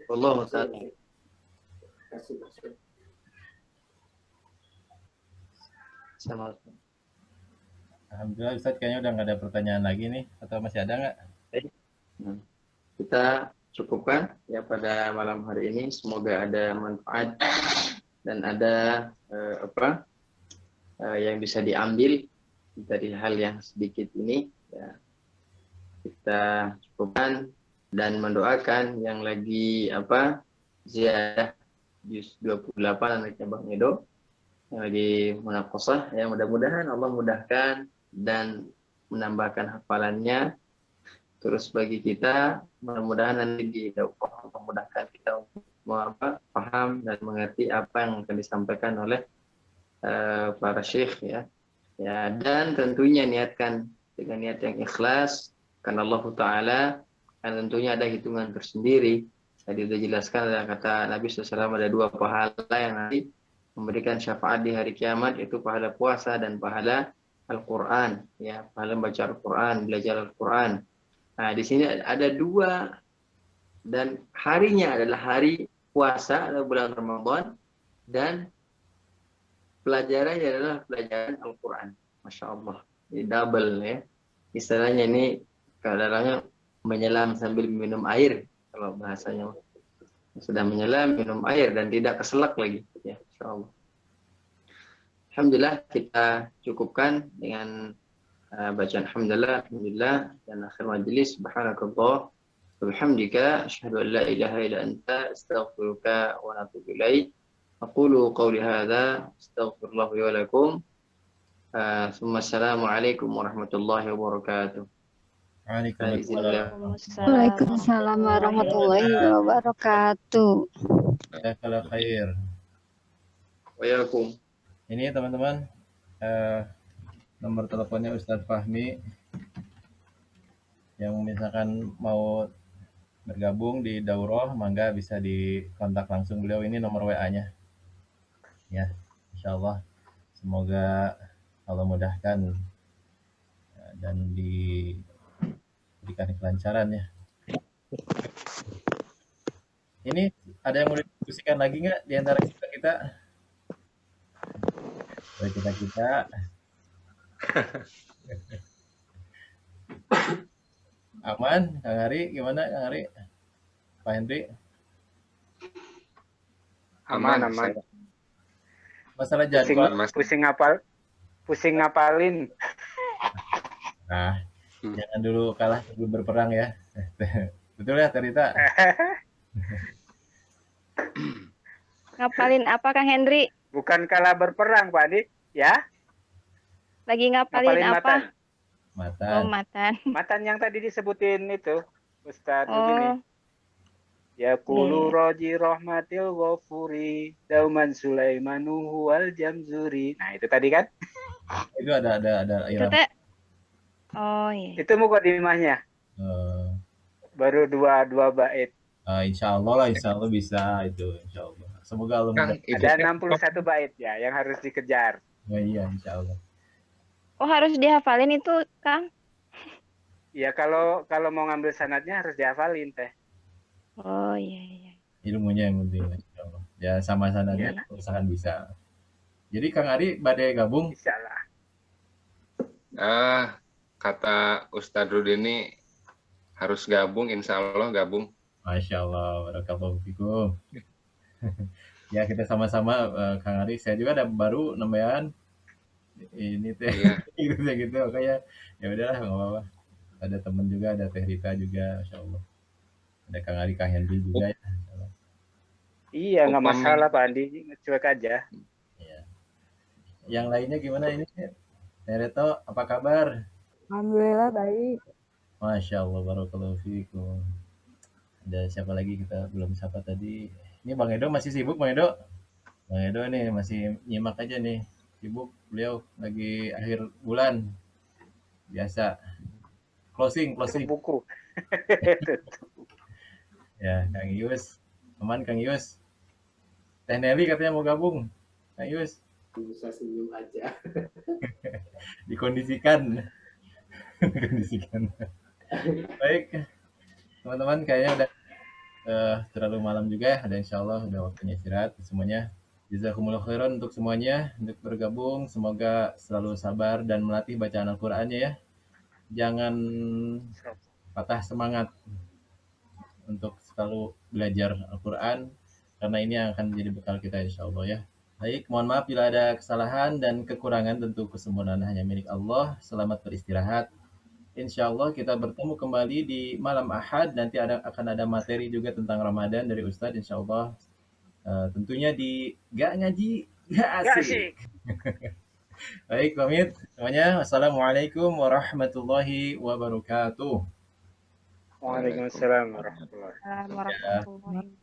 Allah Ta'ala. Sama. Alhamdulillah Ustadz, kayaknya udah nggak ada pertanyaan lagi nih, atau masih ada nggak? Nah, kita cukupkan ya pada malam hari ini. Semoga ada manfaat dan ada yang bisa diambil dari hal yang sedikit ini. Ya. Kita cukupkan dan mendoakan yang lagi ziarah juz 28 anaknya Bang Edo yang lagi munaqashah, ya mudah-mudahan Allah mudahkan dan menambahkan hafalannya. Terus bagi kita, mudah-mudahan nanti Allah memudahkan kita untuk paham dan mengerti apa yang akan disampaikan oleh para syekh, ya. Ya, dan tentunya niatkan dengan niat yang ikhlas, karena Allah Ta'ala kan tentunya ada hitungan tersendiri. Tadi sudah jelaskan, ada kata Nabi SAW ada 2 pahala yang nanti memberikan syafaat di hari kiamat, yaitu pahala puasa dan pahala Al-Quran, ya, pahala baca Al-Quran, belajar Al-Quran. Nah, di sini ada 2, dan harinya adalah hari puasa atau bulan Ramadan, dan pelajarannya adalah pelajaran Al-Quran. Masya Allah. Jadi double ya. Istilahnya ini kadang-kadang menyelam sambil minum air. Kalau bahasanya sudah menyelam, minum air dan tidak keselak lagi. Ya, Masya Allah. Alhamdulillah kita cukupkan dengan bacaan alhamdulillah dan akhir majelis subhanakallah walhamdika asyhadu an la ilaha illa anta astaghfiruka wa atubu ilaik. Aqulu qawli hadza astaghfirullah wa lakum. Assalamualaikum warahmatullahi wabarakatuh. Waalaikumsalam warahmatullahi wabarakatuh. Jazakallahu khair. Waalaikumsalam. Ini teman-teman nomor teleponnya Ustadz Fahmi yang misalkan mau bergabung di daurah, mangga bisa dikontak langsung beliau. Ini nomor WA-nya. Ya, insya Allah. Semoga Allah mudahkan dan diberikan kelancaran ya. Ini ada yang mau didiskusikan lagi nggak di antara kita? Kita aman, Kang Ari gimana Kang Ari? Pak Hendri? Aman. Masalah jadwal Pusing ngapalin. Nah, jangan dulu kalah sebelum berperang ya. Betul ya Terita? Ngapalin apa Kang Hendri? Bukan kalah berperang, Pak Adi, ya? Lagi ngapalin apa? Matan. Oh, matan. Matan yang tadi disebutin itu, Ustadz Oh. begini. Ya kulu roji rahmatil ghafuri dauman Sulaimanu wal jamzuri. Nah, itu tadi kan? Itu ada Itu teh. Oh iya. Itu mukadimahnya. Baru dua bait. Insya Allah bisa itu, insya Allah. Semoga Allah ada 61 bait ya yang harus dikejar. Oh, iya, insya Allah. Oh, harus dihafalin itu, Kang? Ya kalau mau ngambil sanadnya harus dihafalin teh. Oh iya. Ilmunya yang penting, insya Allah. Ya sama sanadnya usahakan bisa. Jadi Kang Ari badai gabung? Insyaallah. Kata Ustadz Rudin ini harus gabung, insya Allah gabung. Masya Allah, barakallahu fikum. Ya kita sama-sama Kang Ari, saya juga ada baru nambahan ini teh gitu kayak ya udahlah nggak apa-apa. Ada teman juga, ada Teh Rita juga, Masya Allah. Ada Kang Ari, Kang Henry juga ya. Iya nggak masalah Pak Andi, cuek aja. Ya. Yang lainnya gimana ini? Teh Reto, apa kabar? Alhamdulillah baik. Masya Allah, barakallahu fikum. Ada siapa lagi kita belum sapa tadi? Ini Bang Edo masih sibuk Bang Edo? Bang Edo nih masih nyimak aja nih. Sibuk beliau lagi akhir bulan. Biasa. Closing. Buku. Ya, Kang Yus. Aman Kang Yus. Teh Nelly katanya mau gabung. Kang Yus. Bisa senyum aja. Dikondisikan. Baik. Teman-teman kayaknya udah terlalu malam juga ya. Ada insya Allah udah waktunya istirahat semuanya. Jazakumullah khairan untuk semuanya untuk bergabung. Semoga selalu sabar dan melatih bacaan Al-Qur'annya ya. Jangan patah semangat untuk selalu belajar Al-Qur'an karena ini yang akan menjadi bekal kita insya Allah ya. Baik, mohon maaf bila ada kesalahan dan kekurangan, tentu kesempurnaan hanya milik Allah. Selamat beristirahat. Insya Allah kita bertemu kembali di malam Ahad. Nanti akan ada materi juga tentang Ramadan dari Ustadz insya Allah. Tentunya di Gak Ngaji Gak Asik. Baik, pamit semuanya. Wassalamualaikum warahmatullahi wabarakatuh. Waalaikumsalam warahmatullahi wabarakatuh.